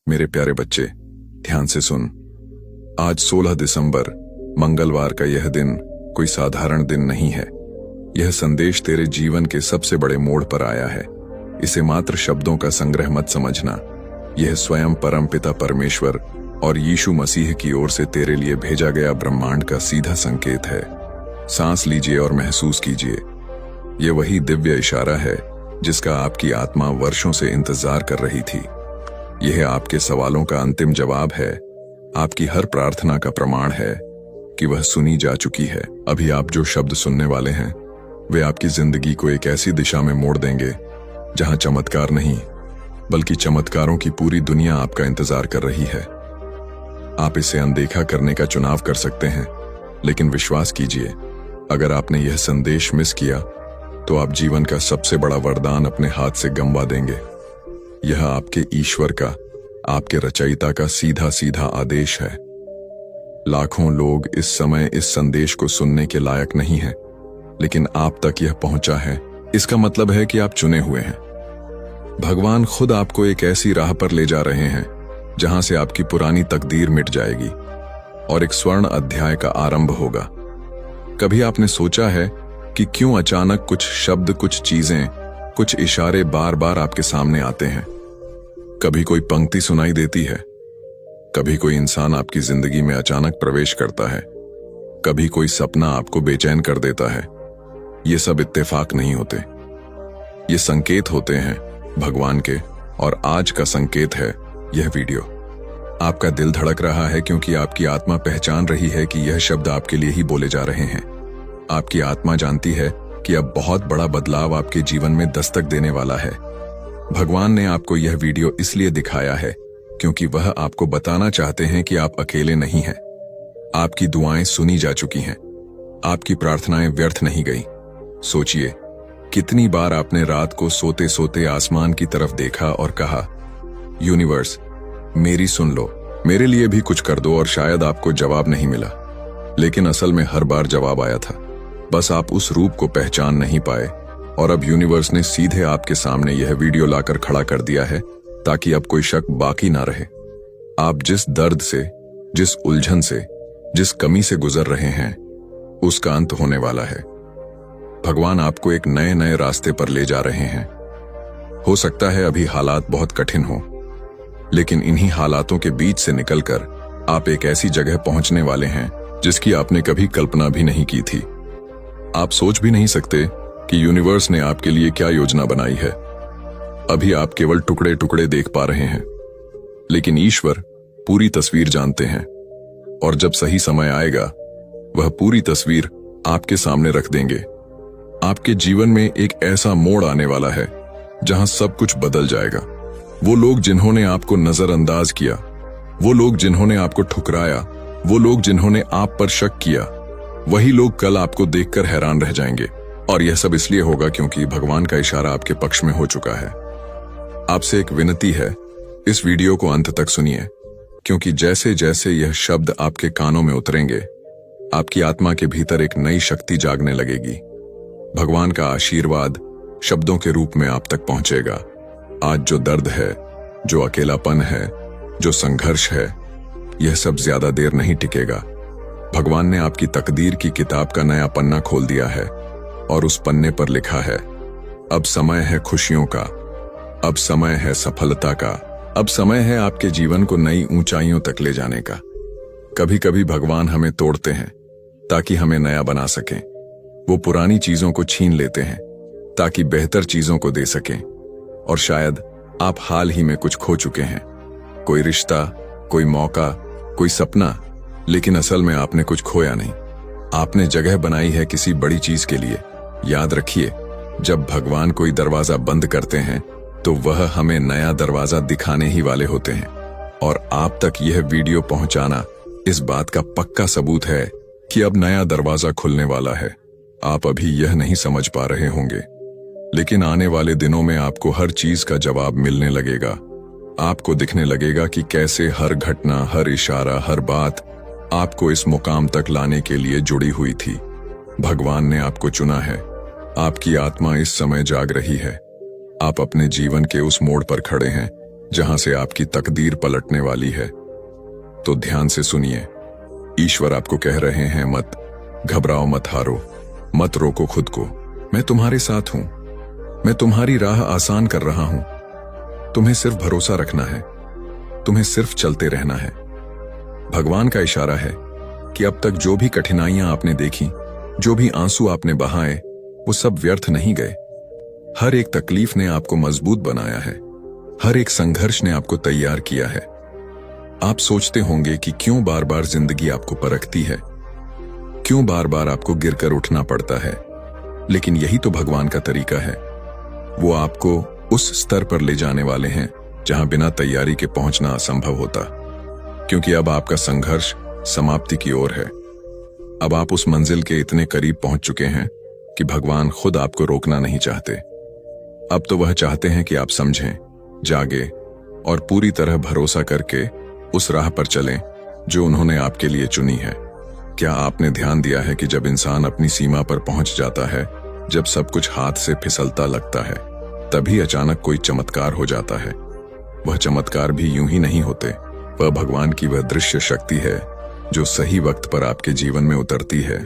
मेरे प्यारे बच्चे, ध्यान से सुन। आज 16 दिसंबर मंगलवार का यह दिन कोई साधारण दिन नहीं है। यह संदेश तेरे जीवन के सबसे बड़े मोड़ पर आया है। इसे मात्र शब्दों का संग्रह मत समझना। यह स्वयं परमपिता परमेश्वर और यीशु मसीह की ओर से तेरे लिए भेजा गया ब्रह्मांड का सीधा संकेत है। सांस लीजिए और महसूस कीजिए। यह वही दिव्य इशारा है जिसका आपकी आत्मा वर्षों से इंतजार कर रही थी। यह आपके सवालों का अंतिम जवाब है, आपकी हर प्रार्थना का प्रमाण है कि वह सुनी जा चुकी है। अभी आप जो शब्द सुनने वाले हैं वे आपकी जिंदगी को एक ऐसी दिशा में मोड़ देंगे जहां चमत्कार नहीं बल्कि चमत्कारों की पूरी दुनिया आपका इंतजार कर रही है। आप इसे अनदेखा करने का चुनाव कर सकते हैं, लेकिन विश्वास कीजिए, अगर आपने यह संदेश मिस किया तो आप जीवन का सबसे बड़ा वरदान अपने हाथ से गंवा देंगे। यह आपके ईश्वर का, आपके रचयिता का सीधा सीधा आदेश है। लाखों लोग इस समय इस संदेश को सुनने के लायक नहीं हैं, लेकिन आप तक यह पहुंचा है। इसका मतलब है कि आप चुने हुए हैं। भगवान खुद आपको एक ऐसी राह पर ले जा रहे हैं जहां से आपकी पुरानी तकदीर मिट जाएगी और एक स्वर्ण अध्याय का आरंभ होगा। कभी आपने सोचा है कि क्यों अचानक कुछ शब्द, कुछ चीजें, कुछ इशारे बार बार आपके सामने आते हैं? कभी कोई पंक्ति सुनाई देती है, कभी कोई इंसान आपकी जिंदगी में अचानक प्रवेश करता है, कभी कोई सपना आपको बेचैन कर देता है। ये सब इत्तेफाक नहीं होते, ये संकेत होते हैं भगवान के। और आज का संकेत है यह वीडियो। आपका दिल धड़क रहा है क्योंकि आपकी आत्मा पहचान रही है कि यह शब्द आपके लिए ही बोले जा रहे हैं। आपकी आत्मा जानती है कि अब बहुत बड़ा बदलाव आपके जीवन में दस्तक देने वाला है। भगवान ने आपको यह वीडियो इसलिए दिखाया है क्योंकि वह आपको बताना चाहते हैं कि आप अकेले नहीं हैं। आपकी दुआएं सुनी जा चुकी हैं, आपकी प्रार्थनाएं व्यर्थ नहीं गई। सोचिए, कितनी बार आपने रात को सोते सोते आसमान की तरफ देखा और कहा, यूनिवर्स मेरी सुन लो, मेरे लिए भी कुछ कर दो। और शायद आपको जवाब नहीं मिला, लेकिन असल में हर बार जवाब आया था, बस आप उस रूप को पहचान नहीं पाए। और अब यूनिवर्स ने सीधे आपके सामने यह वीडियो लाकर खड़ा कर दिया है ताकि अब कोई शक बाकी ना रहे। आप जिस दर्द से, जिस उलझन से, जिस कमी से गुजर रहे हैं, उसका अंत होने वाला है। भगवान आपको एक नए नए रास्ते पर ले जा रहे हैं। हो सकता है अभी हालात बहुत कठिन हो, लेकिन इन्हीं हालातों के बीच से निकलकर आप एक ऐसी जगह पहुंचने वाले हैं जिसकी आपने कभी कल्पना भी नहीं की थी। आप सोच भी नहीं सकते कि यूनिवर्स ने आपके लिए क्या योजना बनाई है। अभी आप केवल टुकड़े टुकड़े देख पा रहे हैं, लेकिन ईश्वर पूरी तस्वीर जानते हैं। और जब सही समय आएगा, वह पूरी तस्वीर आपके सामने रख देंगे। आपके जीवन में एक ऐसा मोड़ आने वाला है जहां सब कुछ बदल जाएगा। वो लोग जिन्होंने आपको नजरअंदाज किया, वो लोग जिन्होंने आपको ठुकराया, वो लोग जिन्होंने आप पर शक किया, वही लोग कल आपको देखकर हैरान रह जाएंगे। और यह सब इसलिए होगा क्योंकि भगवान का इशारा आपके पक्ष में हो चुका है। आपसे एक विनती है, इस वीडियो को अंत तक सुनिए, क्योंकि जैसे जैसे यह शब्द आपके कानों में उतरेंगे, आपकी आत्मा के भीतर एक नई शक्ति जागने लगेगी। भगवान का आशीर्वाद शब्दों के रूप में आप तक पहुंचेगा। आज जो दर्द है, जो अकेलापन है, जो संघर्ष है, यह सब ज्यादा देर नहीं टिकेगा। भगवान ने आपकी तकदीर की किताब का नया पन्ना खोल दिया है और उस पन्ने पर लिखा है, अब समय है खुशियों का, अब समय है सफलता का, अब समय है आपके जीवन को नई ऊंचाइयों तक ले जाने का। कभी कभी भगवान हमें तोड़ते हैं ताकि हमें नया बना सकें। वो पुरानी चीजों को छीन लेते हैं ताकि बेहतर चीजों को दे सकें। और शायद आप हाल ही में कुछ खो चुके हैं, कोई रिश्ता, कोई मौका, कोई सपना, लेकिन असल में आपने कुछ खोया नहीं। आपने जगह बनाई है किसी बड़ी चीज के लिए। याद रखिए, जब भगवान कोई दरवाजा बंद करते हैं तो वह हमें नया दरवाजा दिखाने ही वाले होते हैं। और आप तक यह वीडियो पहुंचाना इस बात का पक्का सबूत है कि अब नया दरवाजा खुलने वाला है। आप अभी यह नहीं समझ पा रहे होंगे, लेकिन आने वाले दिनों में आपको हर चीज का जवाब मिलने लगेगा। आपको दिखने लगेगा कि कैसे हर घटना, हर इशारा, हर बात आपको इस मुकाम तक लाने के लिए जुड़ी हुई थी। भगवान ने आपको चुना है। आपकी आत्मा इस समय जाग रही है। आप अपने जीवन के उस मोड़ पर खड़े हैं जहां से आपकी तकदीर पलटने वाली है। तो ध्यान से सुनिए, ईश्वर आपको कह रहे हैं, मत घबराओ, मत हारो, मत रोको खुद को। मैं तुम्हारे साथ हूं, मैं तुम्हारी राह आसान कर रहा हूं। तुम्हें सिर्फ भरोसा रखना है, तुम्हें सिर्फ चलते रहना है। भगवान का इशारा है कि अब तक जो भी कठिनाइयां आपने देखी, जो भी आंसू आपने बहाए, वो सब व्यर्थ नहीं गए। हर एक तकलीफ ने आपको मजबूत बनाया है, हर एक संघर्ष ने आपको तैयार किया है। आप सोचते होंगे कि क्यों बार बार जिंदगी आपको परखती है, क्यों बार बार आपको गिरकर उठना पड़ता है। लेकिन यही तो भगवान का तरीका है। वो आपको उस स्तर पर ले जाने वाले हैं जहां बिना तैयारी के पहुंचना असंभव होता, क्योंकि अब आपका संघर्ष समाप्ति की ओर है। अब आप उस मंजिल के इतने करीब पहुंच चुके हैं कि भगवान खुद आपको रोकना नहीं चाहते। अब तो वह चाहते हैं कि आप समझें, जागे और पूरी तरह भरोसा करके उस राह पर चलें जो उन्होंने आपके लिए चुनी है। क्या आपने ध्यान दिया है कि जब इंसान अपनी सीमा पर पहुंच जाता है, जब सब कुछ हाथ से फिसलता लगता है, तभी अचानक कोई चमत्कार हो जाता है। वह चमत्कार भी यूं ही नहीं होते, वह भगवान की वह दृश्य शक्ति है जो सही वक्त पर आपके जीवन में उतरती है।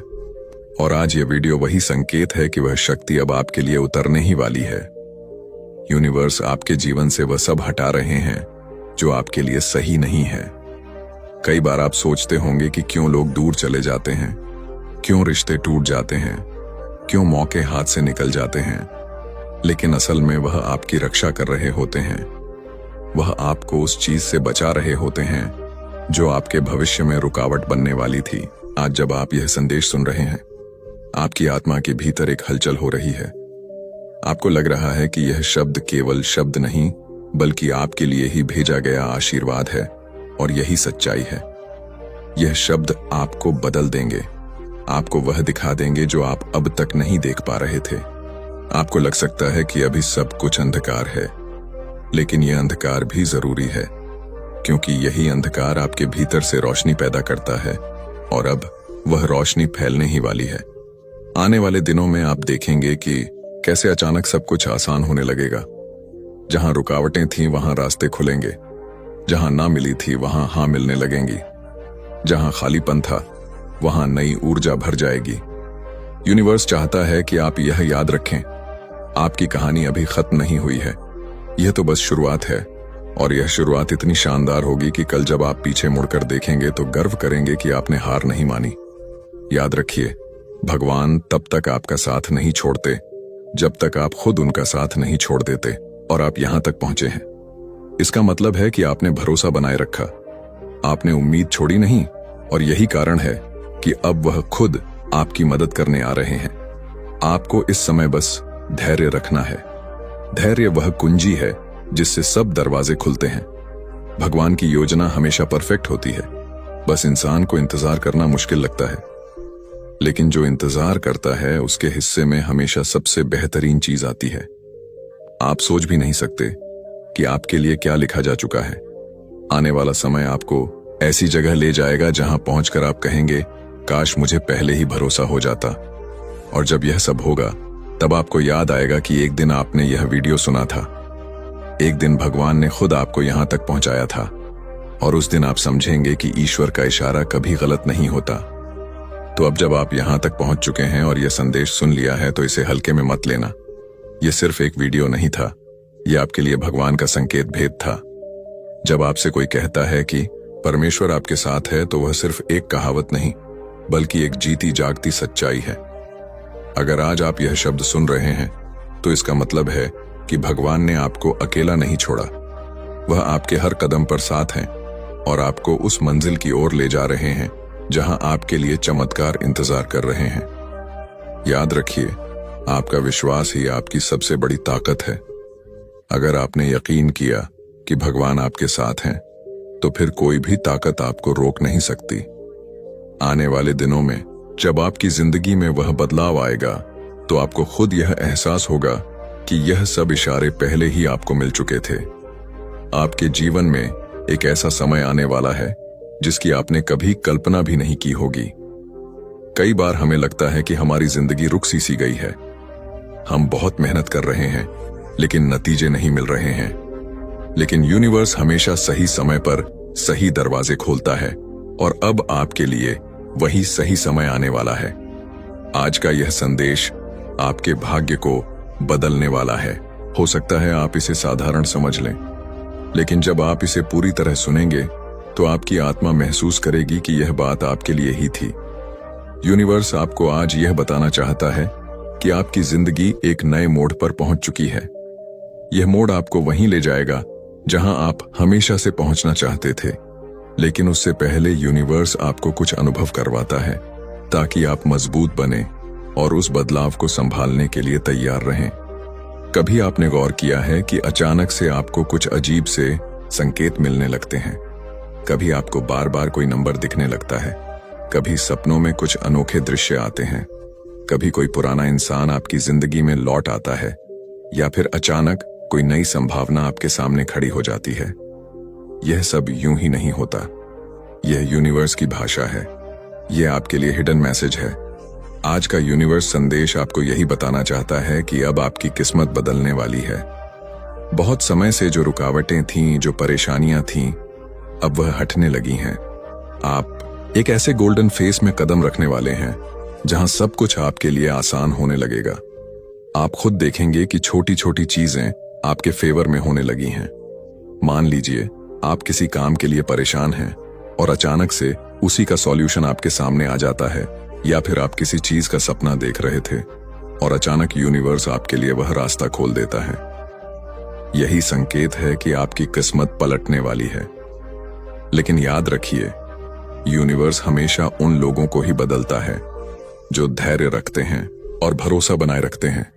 और आज यह वीडियो वही संकेत है कि वह शक्ति अब आपके लिए उतरने ही वाली है। यूनिवर्स आपके जीवन से वह सब हटा रहे हैं जो आपके लिए सही नहीं है। कई बार आप सोचते होंगे कि क्यों लोग दूर चले जाते हैं, क्यों रिश्ते टूट जाते हैं, क्यों मौके हाथ से निकल जाते हैं। लेकिन असल में वह आपकी रक्षा कर रहे होते हैं, वह आपको उस चीज से बचा रहे होते हैं जो आपके भविष्य में रुकावट बनने वाली थी। आज जब आप यह संदेश सुन रहे हैं, आपकी आत्मा के भीतर एक हलचल हो रही है। आपको लग रहा है कि यह शब्द केवल शब्द नहीं, बल्कि आपके लिए ही भेजा गया आशीर्वाद है। और यही सच्चाई है। यह शब्द आपको बदल देंगे, आपको वह दिखा देंगे जो आप अब तक नहीं देख पा रहे थे। आपको लग सकता है कि अभी सब कुछ अंधकार है, लेकिन यह अंधकार भी जरूरी है, क्योंकि यही अंधकार आपके भीतर से रोशनी पैदा करता है और अब वह रोशनी फैलने ही वाली है। आने वाले दिनों में आप देखेंगे कि कैसे अचानक सब कुछ आसान होने लगेगा। जहां रुकावटें थीं वहां रास्ते खुलेंगे, जहां ना मिली थी वहां हाँ मिलने लगेंगी, जहां खालीपन था वहां नई ऊर्जा भर जाएगी। यूनिवर्स चाहता है कि आप यह याद रखें, आपकी कहानी अभी खत्म नहीं हुई है, यह तो बस शुरुआत है। और यह शुरुआत इतनी शानदार होगी कि कल जब आप पीछे मुड़कर देखेंगे तो गर्व करेंगे कि आपने हार नहीं मानी। याद रखिए, भगवान तब तक आपका साथ नहीं छोड़ते जब तक आप खुद उनका साथ नहीं छोड़ देते। और आप यहां तक पहुंचे हैं, इसका मतलब है कि आपने भरोसा बनाए रखा, आपने उम्मीद छोड़ी नहीं। और यही कारण है कि अब वह खुद आपकी मदद करने आ रहे हैं। आपको इस समय बस धैर्य रखना है। धैर्य वह कुंजी है जिससे सब दरवाजे खुलते हैं। भगवान की योजना हमेशा परफेक्ट होती है, बस इंसान को इंतजार करना मुश्किल लगता है। लेकिन जो इंतजार करता है उसके हिस्से में हमेशा सबसे बेहतरीन चीज आती है। आप सोच भी नहीं सकते कि आपके लिए क्या लिखा जा चुका है। आने वाला समय आपको ऐसी जगह ले जाएगा जहां पहुंचकर आप कहेंगे, काश मुझे पहले ही भरोसा हो जाता। और जब यह सब होगा तब आपको याद आएगा कि एक दिन आपने यह वीडियो सुना था, एक दिन भगवान ने खुद आपको यहां तक पहुंचाया था। और उस दिन आप समझेंगे कि ईश्वर का इशारा कभी गलत नहीं होता। तो अब जब आप यहां तक पहुंच चुके हैं और यह संदेश सुन लिया है तो इसे हल्के में मत लेना। यह सिर्फ एक वीडियो नहीं था, यह आपके लिए भगवान का संकेत भेद था। जब आपसे कोई कहता है कि परमेश्वर आपके साथ है, तो वह सिर्फ एक कहावत नहीं, बल्कि एक जीती जागती सच्चाई है। अगर आज आप यह शब्द सुन रहे हैं तो इसका मतलब है कि भगवान ने आपको अकेला नहीं छोड़ा। वह आपके हर कदम पर साथ हैं और आपको उस मंजिल की ओर ले जा रहे हैं जहां आपके लिए चमत्कार इंतजार कर रहे हैं। याद रखिए, आपका विश्वास ही आपकी सबसे बड़ी ताकत है। अगर आपने यकीन किया कि भगवान आपके साथ हैं, तो फिर कोई भी ताकत आपको रोक नहीं सकती। आने वाले दिनों में जब आपकी जिंदगी में वह बदलाव आएगा, तो आपको खुद यह एहसास होगा कि यह सब इशारे पहले ही आपको मिल चुके थे। आपके जीवन में एक ऐसा समय आने वाला है जिसकी आपने कभी कल्पना भी नहीं की होगी। कई बार हमें लगता है कि हमारी जिंदगी रुक सी गई है। हम बहुत मेहनत कर रहे हैं, लेकिन नतीजे नहीं मिल रहे हैं। लेकिन यूनिवर्स हमेशा सही समय पर सही दरवाजे खोलता है और अब आपके लिए वही सही समय आने वाला है। आज का यह संदेश आपके भाग्य को बदलने वाला है। हो सकता है आप इसे साधारण समझ लें, लेकिन जब आप इसे पूरी तरह सुनेंगे तो आपकी आत्मा महसूस करेगी कि यह बात आपके लिए ही थी। यूनिवर्स आपको आज यह बताना चाहता है कि आपकी जिंदगी एक नए मोड़ पर पहुंच चुकी है। यह मोड़ आपको वहीं ले जाएगा जहां आप हमेशा से पहुंचना चाहते थे, लेकिन उससे पहले यूनिवर्स आपको कुछ अनुभव करवाता है ताकि आप मजबूत बने और उस बदलाव को संभालने के लिए तैयार रहें। कभी आपने गौर किया है कि अचानक से आपको कुछ अजीब से संकेत मिलने लगते हैं? कभी आपको बार बार कोई नंबर दिखने लगता है, कभी सपनों में कुछ अनोखे दृश्य आते हैं, कभी कोई पुराना इंसान आपकी जिंदगी में लौट आता है, या फिर अचानक कोई नई संभावना आपके सामने खड़ी हो जाती है। यह सब यूं ही नहीं होता। यह यूनिवर्स की भाषा है। यह आपके लिए हिडन मैसेज है। आज का यूनिवर्स संदेश आपको यही बताना चाहता है कि अब आपकी किस्मत बदलने वाली है। बहुत समय से जो रुकावटें थीं, जो परेशानियां थीं, अब वह हटने लगी हैं। आप एक ऐसे गोल्डन फेस में कदम रखने वाले हैं जहां सब कुछ आपके लिए आसान होने लगेगा। आप खुद देखेंगे कि छोटी छोटी चीजें आपके फेवर में होने लगी हैं। मान लीजिए आप किसी काम के लिए परेशान हैं और अचानक से उसी का सॉल्यूशन आपके सामने आ जाता है, या फिर आप किसी चीज का सपना देख रहे थे और अचानक यूनिवर्स आपके लिए वह रास्ता खोल देता है। यही संकेत है कि आपकी किस्मत पलटने वाली है। लेकिन याद रखिए, यूनिवर्स हमेशा उन लोगों को ही बदलता है जो धैर्य रखते हैं और भरोसा बनाए रखते हैं।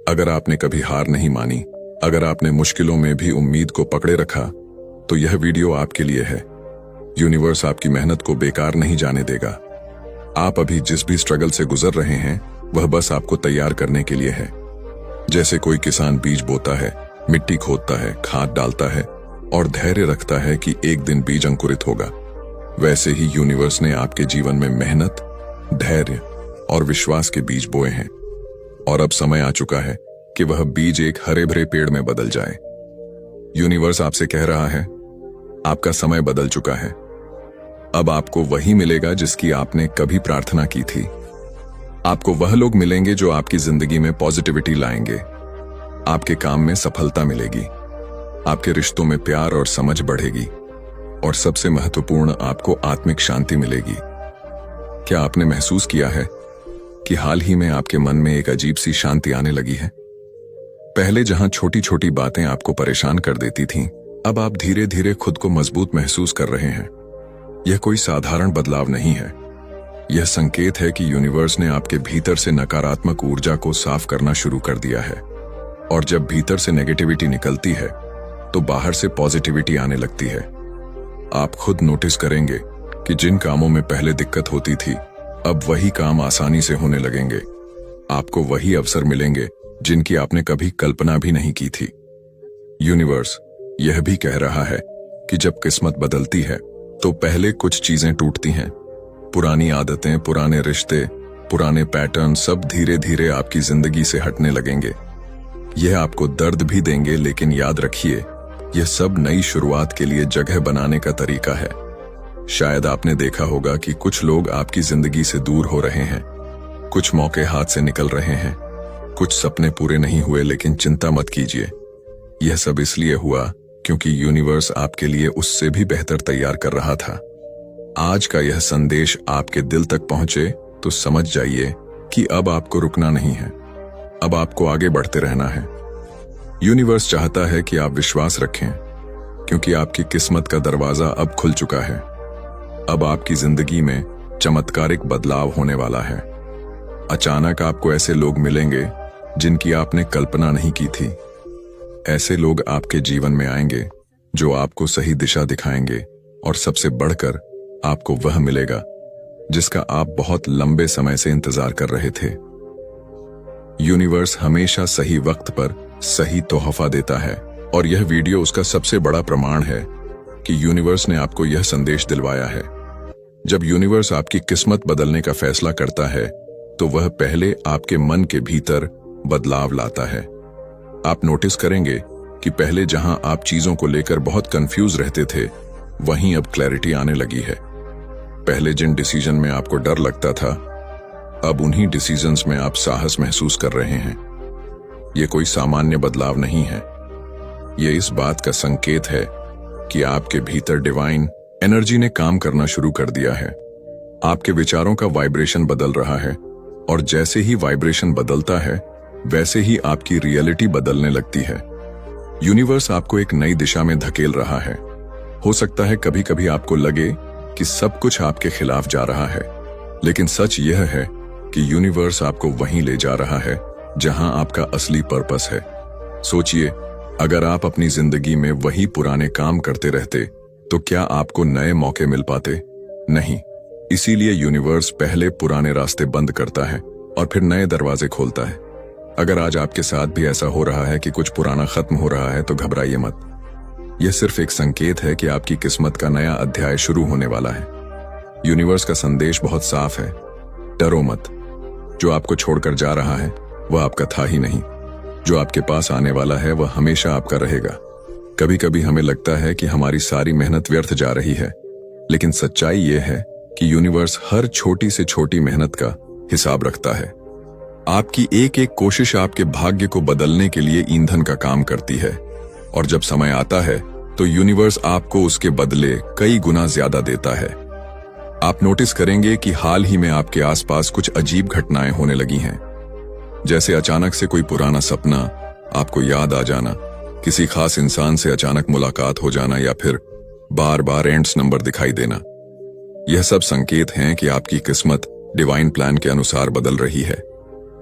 अगर आपने कभी हार नहीं मानी, अगर आपने मुश्किलों में भी उम्मीद को पकड़े रखा, तो यह वीडियो आपके लिए है। यूनिवर्स आपकी मेहनत को बेकार नहीं जाने देगा। आप अभी जिस भी स्ट्रगल से गुजर रहे हैं, वह बस आपको तैयार करने के लिए है। जैसे कोई किसान बीज बोता है, मिट्टी खोदता है, खाद डालता है और धैर्य रखता है कि एक दिन बीज अंकुरित होगा, वैसे ही यूनिवर्स ने आपके जीवन में मेहनत, धैर्य और विश्वास के बीज बोए हैं। और अब समय आ चुका है कि वह बीज एक हरे भरे पेड़ में बदल जाए। यूनिवर्स आपसे कह रहा है, आपका समय बदल चुका है। अब आपको वही मिलेगा जिसकी आपने कभी प्रार्थना की थी। आपको वह लोग मिलेंगे जो आपकी जिंदगी में पॉजिटिविटी लाएंगे। आपके काम में सफलता मिलेगी, आपके रिश्तों में प्यार और समझ बढ़ेगी, और सबसे महत्वपूर्ण, आपको आत्मिक शांति मिलेगी। क्या आपने महसूस किया है कि हाल ही में आपके मन में एक अजीब सी शांति आने लगी है? पहले जहां छोटी छोटी बातें आपको परेशान कर देती थीं, अब आप धीरे धीरे खुद को मजबूत महसूस कर रहे हैं। यह कोई साधारण बदलाव नहीं है। यह संकेत है कि यूनिवर्स ने आपके भीतर से नकारात्मक ऊर्जा को साफ करना शुरू कर दिया है। और जब भीतर से नेगेटिविटी निकलती है, तो बाहर से पॉजिटिविटी आने लगती है। आप खुद नोटिस करेंगे कि जिन कामों में पहले दिक्कत होती थी, अब वही काम आसानी से होने लगेंगे। आपको वही अवसर मिलेंगे जिनकी आपने कभी कल्पना भी नहीं की थी। यूनिवर्स यह भी कह रहा है कि जब किस्मत बदलती है, तो पहले कुछ चीजें टूटती हैं। पुरानी आदतें, पुराने रिश्ते, पुराने पैटर्न सब धीरे धीरे आपकी जिंदगी से हटने लगेंगे। यह आपको दर्द भी देंगे, लेकिन याद रखिए, यह सब नई शुरुआत के लिए जगह बनाने का तरीका है। शायद आपने देखा होगा कि कुछ लोग आपकी जिंदगी से दूर हो रहे हैं, कुछ मौके हाथ से निकल रहे हैं, कुछ सपने पूरे नहीं हुए, लेकिन चिंता मत कीजिए। यह सब इसलिए हुआ क्योंकि यूनिवर्स आपके लिए उससे भी बेहतर तैयार कर रहा था। आज का यह संदेश आपके दिल तक पहुंचे तो समझ जाइए कि अब आपको रुकना नहीं है, अब आपको आगे बढ़ते रहना है। यूनिवर्स चाहता है कि आप विश्वास रखें, क्योंकि आपकी किस्मत का दरवाजा अब खुल चुका है। अब आपकी जिंदगी में चमत्कारिक बदलाव होने वाला है। अचानक आपको ऐसे लोग मिलेंगे जिनकी आपने कल्पना नहीं की थी। ऐसे लोग आपके जीवन में आएंगे जो आपको सही दिशा दिखाएंगे, और सबसे बढ़कर आपको वह मिलेगा जिसका आप बहुत लंबे समय से इंतजार कर रहे थे। यूनिवर्स हमेशा सही वक्त पर सही तोहफा देता है, और यह वीडियो उसका सबसे बड़ा प्रमाण है कि यूनिवर्स ने आपको यह संदेश दिलवाया है। जब यूनिवर्स आपकी किस्मत बदलने का फैसला करता है, तो वह पहले आपके मन के भीतर बदलाव लाता है। आप नोटिस करेंगे कि पहले जहां आप चीजों को लेकर बहुत कंफ्यूज रहते थे, वहीं अब क्लैरिटी आने लगी है। पहले जिन डिसीजन में आपको डर लगता था, अब उन्हीं डिसीजंस में आप साहस महसूस कर रहे हैं। ये कोई सामान्य बदलाव नहीं है। ये इस बात का संकेत है कि आपके भीतर डिवाइन एनर्जी ने काम करना शुरू कर दिया है। आपके विचारों का वाइब्रेशन बदल रहा है, और जैसे ही वाइब्रेशन बदलता है, वैसे ही आपकी रियलिटी बदलने लगती है। यूनिवर्स आपको एक नई दिशा में धकेल रहा है। हो सकता है कभी कभी आपको लगे कि सब कुछ आपके खिलाफ जा रहा है, लेकिन सच यह है कि यूनिवर्स आपको वहीं ले जा रहा है जहां आपका असली पर्पस है। सोचिए, अगर आप अपनी जिंदगी में वही पुराने काम करते रहते, तो क्या आपको नए मौके मिल पाते? नहीं। इसीलिए यूनिवर्स पहले पुराने रास्ते बंद करता है और फिर नए दरवाजे खोलता है। अगर आज आपके साथ भी ऐसा हो रहा है कि कुछ पुराना खत्म हो रहा है, तो घबराइए मत। यह सिर्फ एक संकेत है कि आपकी किस्मत का नया अध्याय शुरू होने वाला है। यूनिवर्स का संदेश बहुत साफ है, डरो मत। जो आपको छोड़कर जा रहा है वह आपका था ही नहीं। जो आपके पास आने वाला है वह हमेशा आपका रहेगा। कभी कभी हमें लगता है कि हमारी सारी मेहनत व्यर्थ जा रही है, लेकिन सच्चाई यह है कि यूनिवर्स हर छोटी से छोटी मेहनत का हिसाब रखता है। आपकी एक एक कोशिश आपके भाग्य को बदलने के लिए ईंधन का काम करती है, और जब समय आता है तो यूनिवर्स आपको उसके बदले कई गुना ज्यादा देता है। आप नोटिस करेंगे कि हाल ही में आपके आसपास कुछ अजीब घटनाएं होने लगी हैं, जैसे अचानक से कोई पुराना सपना आपको याद आ जाना, किसी खास इंसान से अचानक मुलाकात हो जाना, या फिर बार बार एंड्स नंबर दिखाई देना। यह सब संकेत हैं कि आपकी किस्मत डिवाइन प्लान के अनुसार बदल रही है।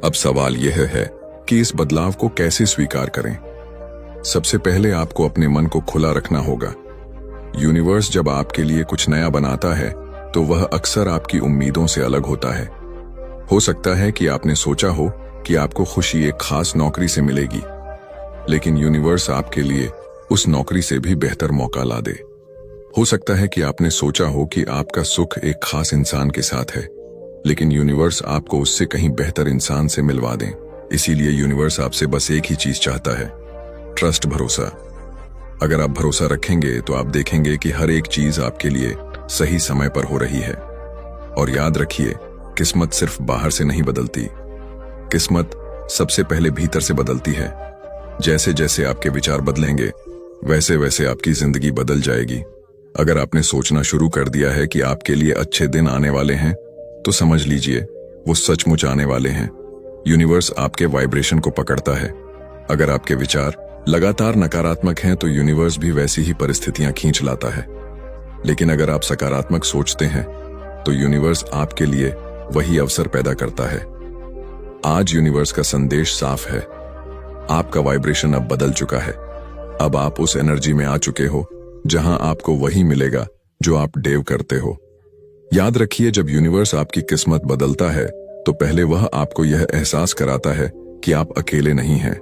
अब सवाल यह है कि इस बदलाव को कैसे स्वीकार करें। सबसे पहले आपको अपने मन को खुला रखना होगा। यूनिवर्स जब आपके लिए कुछ नया बनाता है, तो वह अक्सर आपकी उम्मीदों से अलग होता है। हो सकता है कि आपने सोचा हो कि आपको खुशी एक खास नौकरी से मिलेगी, लेकिन यूनिवर्स आपके लिए उस नौकरी से भी बेहतर मौका ला दे। हो सकता है कि आपने सोचा हो कि आपका सुख एक खास इंसान के साथ है, लेकिन यूनिवर्स आपको उससे कहीं बेहतर इंसान से मिलवा दें। इसीलिए यूनिवर्स आपसे बस एक ही चीज चाहता है, ट्रस्ट, भरोसा। अगर आप भरोसा रखेंगे तो आप देखेंगे कि हर एक चीज आपके लिए सही समय पर हो रही है। और याद रखिए, किस्मत सिर्फ बाहर से नहीं बदलती, किस्मत सबसे पहले भीतर से बदलती है। जैसे जैसे आपके विचार बदलेंगे, वैसे वैसे आपकी जिंदगी बदल जाएगी। अगर आपने सोचना शुरू कर दिया है कि आपके लिए अच्छे दिन आने वाले हैं, तो समझ लीजिए वो सचमुच आने वाले हैं। यूनिवर्स आपके वाइब्रेशन को पकड़ता है। अगर आपके विचार लगातार नकारात्मक हैं, तो यूनिवर्स भी वैसी ही परिस्थितियां खींच लाता है। लेकिन अगर आप सकारात्मक सोचते हैं, तो यूनिवर्स आपके लिए वही अवसर पैदा करता है। आज यूनिवर्स का संदेश साफ है, आपका वाइब्रेशन अब बदल चुका है। अब आप उस एनर्जी में आ चुके हो जहां आपको वही मिलेगा जो आप डेव करते हो। याद रखिए, जब यूनिवर्स आपकी किस्मत बदलता है, तो पहले वह आपको यह एहसास कराता है कि आप अकेले नहीं हैं।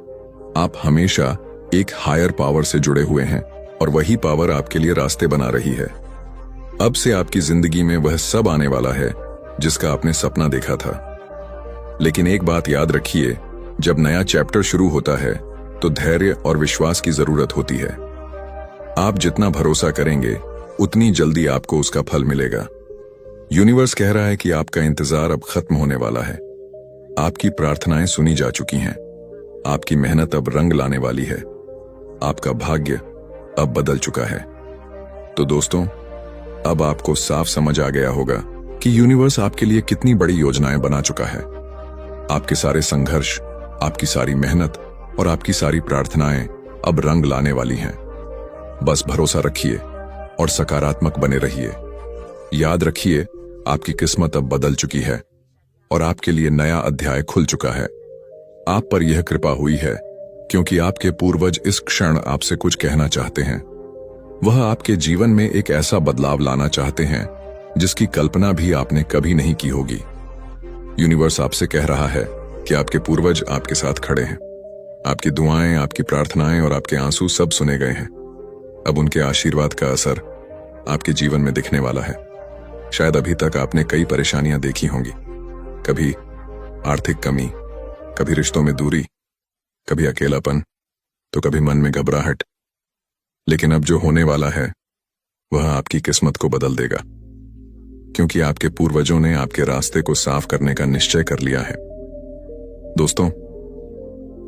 आप हमेशा एक हायर पावर से जुड़े हुए हैं, और वही पावर आपके लिए रास्ते बना रही है। अब से आपकी जिंदगी में वह सब आने वाला है जिसका आपने सपना देखा था। लेकिन एक बात याद रखिए, जब नया चैप्टर शुरू होता है, तो धैर्य और विश्वास की जरूरत होती है। आप जितना भरोसा करेंगे, उतनी जल्दी आपको उसका फल मिलेगा। यूनिवर्स कह रहा है कि आपका इंतजार अब खत्म होने वाला है। आपकी प्रार्थनाएं सुनी जा चुकी हैं। आपकी मेहनत अब रंग लाने वाली है। आपका भाग्य अब बदल चुका है। तो दोस्तों, अब आपको साफ समझ आ गया होगा कि यूनिवर्स आपके लिए कितनी बड़ी योजनाएं बना चुका है। आपके सारे संघर्ष, आपकी सारी मेहनत और आपकी सारी प्रार्थनाएं अब रंग लाने वाली हैं। बस भरोसा रखिए और सकारात्मक बने रहिए। याद रखिए, आपकी किस्मत अब बदल चुकी है और आपके लिए नया अध्याय खुल चुका है। आप पर यह कृपा हुई है क्योंकि आपके पूर्वज इस क्षण आपसे कुछ कहना चाहते हैं। वह आपके जीवन में एक ऐसा बदलाव लाना चाहते हैं जिसकी कल्पना भी आपने कभी नहीं की होगी। यूनिवर्स आपसे कह रहा है कि आपके पूर्वज आपके साथ खड़े हैं। आपकी दुआएं, आपकी प्रार्थनाएं और आपके आंसू सब सुने गए हैं। अब उनके आशीर्वाद का असर आपके जीवन में दिखने वाला है। शायद अभी तक आपने कई परेशानियां देखी होंगी, कभी आर्थिक कमी, कभी रिश्तों में दूरी, कभी अकेलापन। तो कभी मन में घबराहट। लेकिन अब जो होने वाला है वह आपकी किस्मत को बदल देगा, क्योंकि आपके पूर्वजों ने आपके रास्ते को साफ करने का निश्चय कर लिया है। दोस्तों,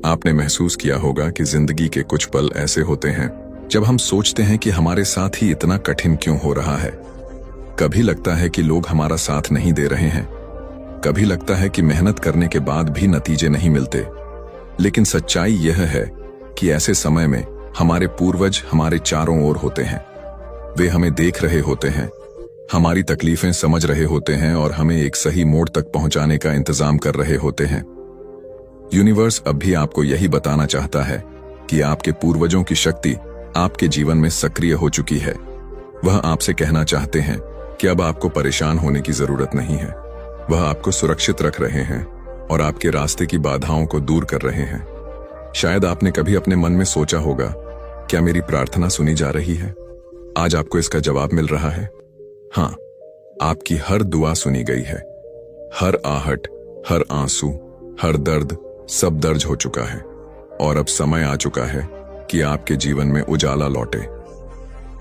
आपने महसूस किया होगा कि जिंदगी के कुछ पल ऐसे होते हैं जब हम सोचते हैं कि हमारे साथ ही इतना कठिन क्यों हो रहा है। कभी लगता है कि लोग हमारा साथ नहीं दे रहे हैं, कभी लगता है कि मेहनत करने के बाद भी नतीजे नहीं मिलते। लेकिन सच्चाई यह है कि ऐसे समय में हमारे पूर्वज हमारे चारों ओर होते हैं। वे हमें देख रहे होते हैं, हमारी तकलीफें समझ रहे होते हैं और हमें एक सही मोड़ तक पहुंचाने का इंतजाम कर रहे होते हैं। यूनिवर्स अब भी आपको यही बताना चाहता है कि आपके पूर्वजों की शक्ति आपके जीवन में सक्रिय हो चुकी है। वह आपसे कहना चाहते हैं कि अब आपको परेशान होने की जरूरत नहीं है। वह आपको सुरक्षित रख रहे हैं और आपके रास्ते की बाधाओं को दूर कर रहे हैं। शायद आपने कभी अपने मन में सोचा होगा, क्या मेरी प्रार्थना सुनी जा रही है? आज आपको इसका जवाब मिल रहा है। हाँ, आपकी हर दुआ सुनी गई है। हर आहट, हर आंसू, हर दर्द, सब दर्ज हो चुका है और अब समय आ चुका है कि आपके जीवन में उजाला लौटे।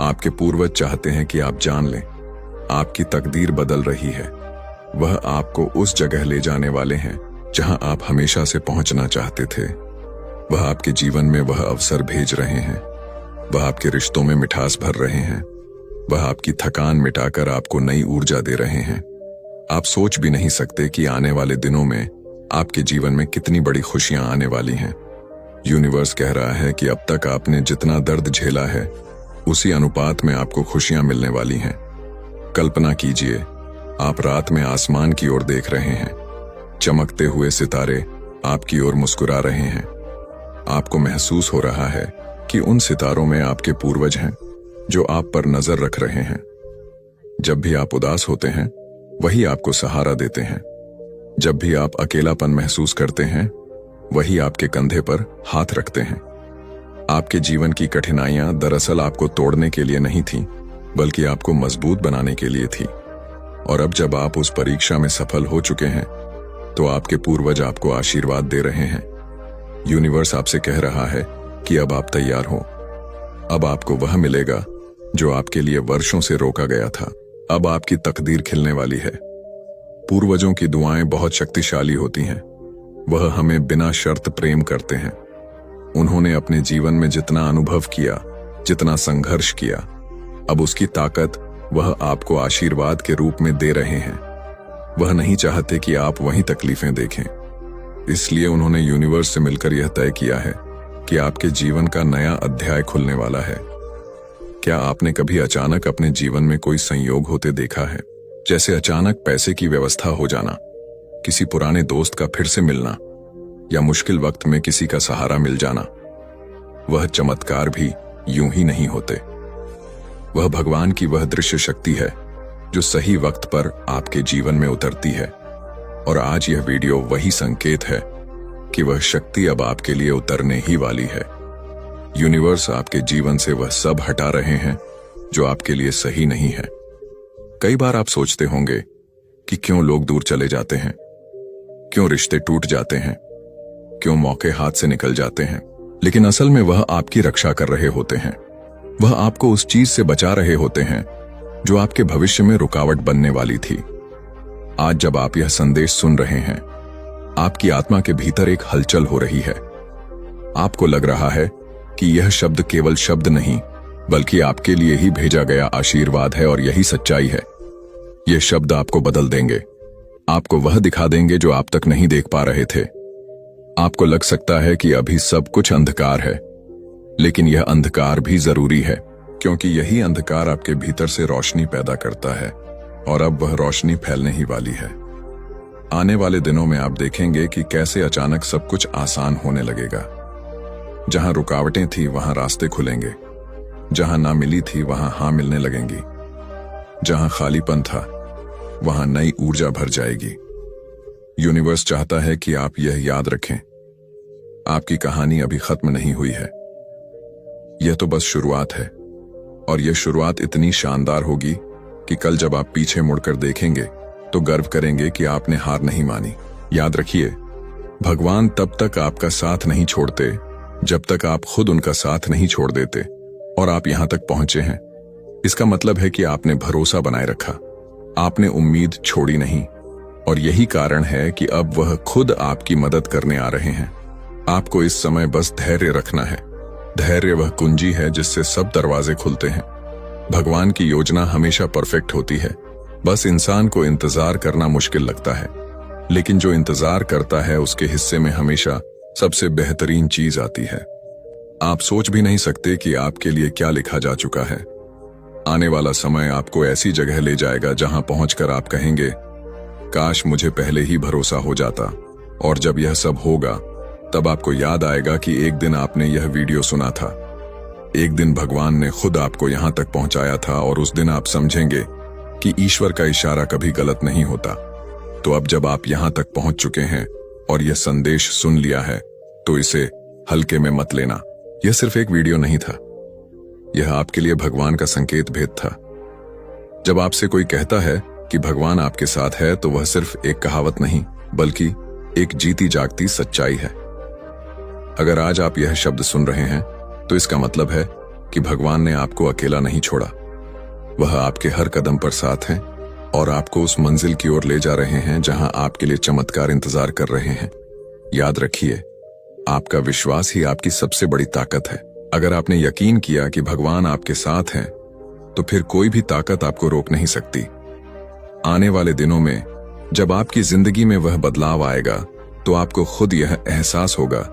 आपके पूर्वज चाहते हैं कि आप जान लें, आपकी तकदीर बदल रही है। वह आपको उस जगह ले जाने वाले हैं जहां आप हमेशा से पहुंचना चाहते थे। वह आपके जीवन में वह अवसर भेज रहे हैं। वह आपके रिश्तों में मिठास भर रहे हैं। वह आपकी थकान मिटाकर आपको नई ऊर्जा दे रहे हैं। आप सोच भी नहीं सकते कि आने वाले दिनों में आपके जीवन में कितनी बड़ी खुशियां आने वाली हैं। यूनिवर्स कह रहा है कि अब तक आपने जितना दर्द झेला है उसी अनुपात में आपको खुशियां मिलने वाली हैं। कल्पना कीजिए, आप रात में आसमान की ओर देख रहे हैं। चमकते हुए सितारे आपकी ओर मुस्कुरा रहे हैं। आपको महसूस हो रहा है कि उन सितारों में आपके पूर्वज हैं जो आप पर नजर रख रहे हैं। जब भी आप उदास होते हैं वही आपको सहारा देते हैं। जब भी आप अकेलापन महसूस करते हैं वही आपके कंधे पर हाथ रखते हैं। आपके जीवन की कठिनाइयां दरअसल आपको तोड़ने के लिए नहीं थीं, बल्कि आपको मजबूत बनाने के लिए थी। और अब जब आप उस परीक्षा में सफल हो चुके हैं तो आपके पूर्वज आपको आशीर्वाद दे रहे हैं। यूनिवर्स आपसे कह रहा है कि अब आप तैयार हो। अब आपको वह मिलेगा जो आपके लिए वर्षों से रोका गया था। अब आपकी तकदीर खिलने वाली है। पूर्वजों की दुआएं बहुत शक्तिशाली होती हैं। वह हमें बिना शर्त प्रेम करते हैं। उन्होंने अपने जीवन में जितना अनुभव किया, जितना संघर्ष किया, अब उसकी ताकत वह आपको आशीर्वाद के रूप में दे रहे हैं। वह नहीं चाहते कि आप वहीं तकलीफें देखें। इसलिए उन्होंने यूनिवर्स से मिलकर यह तय किया है कि आपके जीवन का नया अध्याय खुलने वाला है। क्या आपने कभी अचानक अपने जीवन में कोई संयोग होते देखा है? जैसे अचानक पैसे की व्यवस्था हो जाना, किसी पुराने दोस्त का फिर से मिलना, या मुश्किल वक्त में किसी का सहारा मिल जाना। वह चमत्कार भी यूं ही नहीं होते। वह भगवान की वह दृश्य शक्ति है जो सही वक्त पर आपके जीवन में उतरती है। और आज यह वीडियो वही संकेत है कि वह शक्ति अब आपके लिए उतरने ही वाली है। यूनिवर्स आपके जीवन से वह सब हटा रहे हैं जो आपके लिए सही नहीं है। कई बार आप सोचते होंगे कि क्यों लोग दूर चले जाते हैं, क्यों रिश्ते टूट जाते हैं, क्यों मौके हाथ से निकल जाते हैं। लेकिन असल में वह आपकी रक्षा कर रहे होते हैं। वह आपको उस चीज से बचा रहे होते हैं जो आपके भविष्य में रुकावट बनने वाली थी। आज जब आप यह संदेश सुन रहे हैं, आपकी आत्मा के भीतर एक हलचल हो रही है। आपको लग रहा है कि यह शब्द केवल शब्द नहीं, बल्कि आपके लिए ही भेजा गया आशीर्वाद है। और यही सच्चाई है। ये शब्द आपको बदल देंगे, आपको वह दिखा देंगे जो आप तक नहीं देख पा रहे थे। आपको लग सकता है कि अभी सब कुछ अंधकार है, लेकिन यह अंधकार भी जरूरी है, क्योंकि यही अंधकार आपके भीतर से रोशनी पैदा करता है। और अब वह रोशनी फैलने ही वाली है। आने वाले दिनों में आप देखेंगे कि कैसे अचानक सब कुछ आसान होने लगेगा। जहां रुकावटें थी वहां रास्ते खुलेंगे। जहां ना मिली थी वहां हाँ मिलने लगेंगी। जहां खालीपन था वहां नई ऊर्जा भर जाएगी। यूनिवर्स चाहता है कि आप यह याद रखें, आपकी कहानी अभी खत्म नहीं हुई है। यह तो बस शुरुआत है, और यह शुरुआत इतनी शानदार होगी कि कल जब आप पीछे मुड़कर देखेंगे तो गर्व करेंगे कि आपने हार नहीं मानी। याद रखिए, भगवान तब तक आपका साथ नहीं छोड़ते जब तक आप खुद उनका साथ नहीं छोड़ देते और आप यहां तक पहुंचे हैं, इसका मतलब है कि आपने भरोसा बनाए रखा, आपने उम्मीद छोड़ी नहीं। और यही कारण है कि अब वह खुद आपकी मदद करने आ रहे हैं। आपको इस समय बस धैर्य रखना है। धैर्य वह कुंजी है जिससे सब दरवाजे खुलते हैं। भगवान की योजना हमेशा परफेक्ट होती है, बस इंसान को इंतजार करना मुश्किल लगता है। लेकिन जो इंतजार करता है उसके हिस्से में हमेशा सबसे बेहतरीन चीज आती है। आप सोच भी नहीं सकते कि आपके लिए क्या लिखा जा चुका है। आने वाला समय आपको ऐसी जगह ले जाएगा जहां पहुंचकर आप कहेंगे, काश मुझे पहले ही भरोसा हो जाता। और जब यह सब होगा तब आपको याद आएगा कि एक दिन आपने यह वीडियो सुना था, एक दिन भगवान ने खुद आपको यहां तक पहुंचाया था, और उस दिन आप समझेंगे कि ईश्वर का इशारा कभी गलत नहीं होता। तो अब जब आप यहां तक पहुंच चुके हैं और यह संदेश सुन लिया है, तो इसे हल्के में मत लेना। यह सिर्फ एक वीडियो नहीं था, यह आपके लिए भगवान का संकेत भेद था। जब आपसे कोई कहता है कि भगवान आपके साथ है, तो वह सिर्फ एक कहावत नहीं बल्कि एक जीती जागती सच्चाई है। अगर आज आप यह शब्द सुन रहे हैं तो इसका मतलब है कि भगवान ने आपको अकेला नहीं छोड़ा। वह आपके हर कदम पर साथ हैं और आपको उस मंजिल की ओर ले जा रहे हैं जहां आपके लिए चमत्कार इंतजार कर रहे हैं। याद रखिए, आपका विश्वास ही आपकी सबसे बड़ी ताकत है। अगर आपने यकीन किया कि भगवान आपके साथ हैं, तो फिर कोई भी ताकत आपको रोक नहीं सकती। आने वाले दिनों में जब आपकी जिंदगी में वह बदलाव आएगा, तो आपको खुद यह एहसास होगा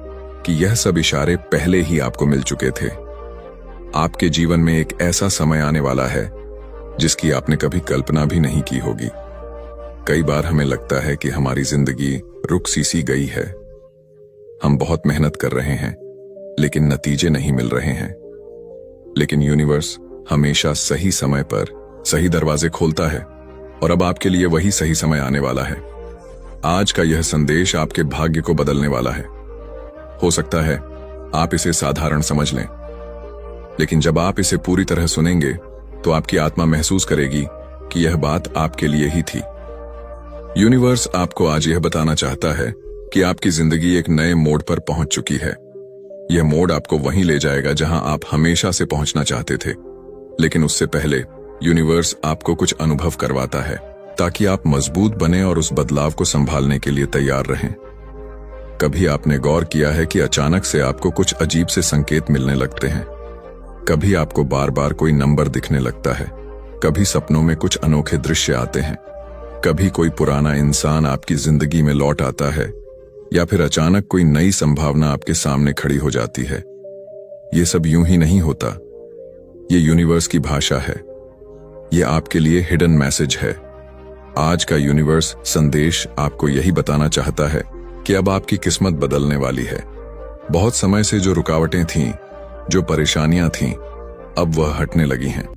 कि यह सब इशारे पहले ही आपको मिल चुके थे। आपके जीवन में एक ऐसा समय आने वाला है जिसकी आपने कभी कल्पना भी नहीं की होगी। कई बार हमें लगता है कि हमारी जिंदगी रुक सी गई है। हम बहुत मेहनत कर रहे हैं लेकिन नतीजे नहीं मिल रहे हैं। लेकिन यूनिवर्स हमेशा सही समय पर सही दरवाजे खोलता है, और अब आपके लिए वही सही समय आने वाला है। आज का यह संदेश आपके भाग्य को बदलने वाला है। हो सकता है आप इसे साधारण समझ लें, लेकिन जब आप इसे पूरी तरह सुनेंगे तो आपकी आत्मा महसूस करेगी कि यह बात आपके लिए ही थी। यूनिवर्स आपको आज यह बताना चाहता है कि आपकी जिंदगी एक नए मोड़ पर पहुंच चुकी है। यह मोड़ आपको वहीं ले जाएगा जहां आप हमेशा से पहुंचना चाहते थे। लेकिन उससे पहले यूनिवर्स आपको कुछ अनुभव करवाता है ताकि आप मजबूत बने और उस बदलाव को संभालने के लिए तैयार रहें। कभी आपने गौर किया है कि अचानक से आपको कुछ अजीब से संकेत मिलने लगते हैं। कभी आपको बार बार कोई नंबर दिखने लगता है, कभी सपनों में कुछ अनोखे दृश्य आते हैं, कभी कोई पुराना इंसान आपकी जिंदगी में लौट आता है, या फिर अचानक कोई नई संभावना आपके सामने खड़ी हो जाती है। ये सब यूं ही नहीं होता, ये यूनिवर्स की भाषा है। ये आपके लिए हिडन मैसेज है। आज का यूनिवर्स संदेश आपको यही बताना चाहता है कि अब आपकी किस्मत बदलने वाली है। बहुत समय से जो रुकावटें थीं, जो परेशानियां थीं, अब वह हटने लगी हैं।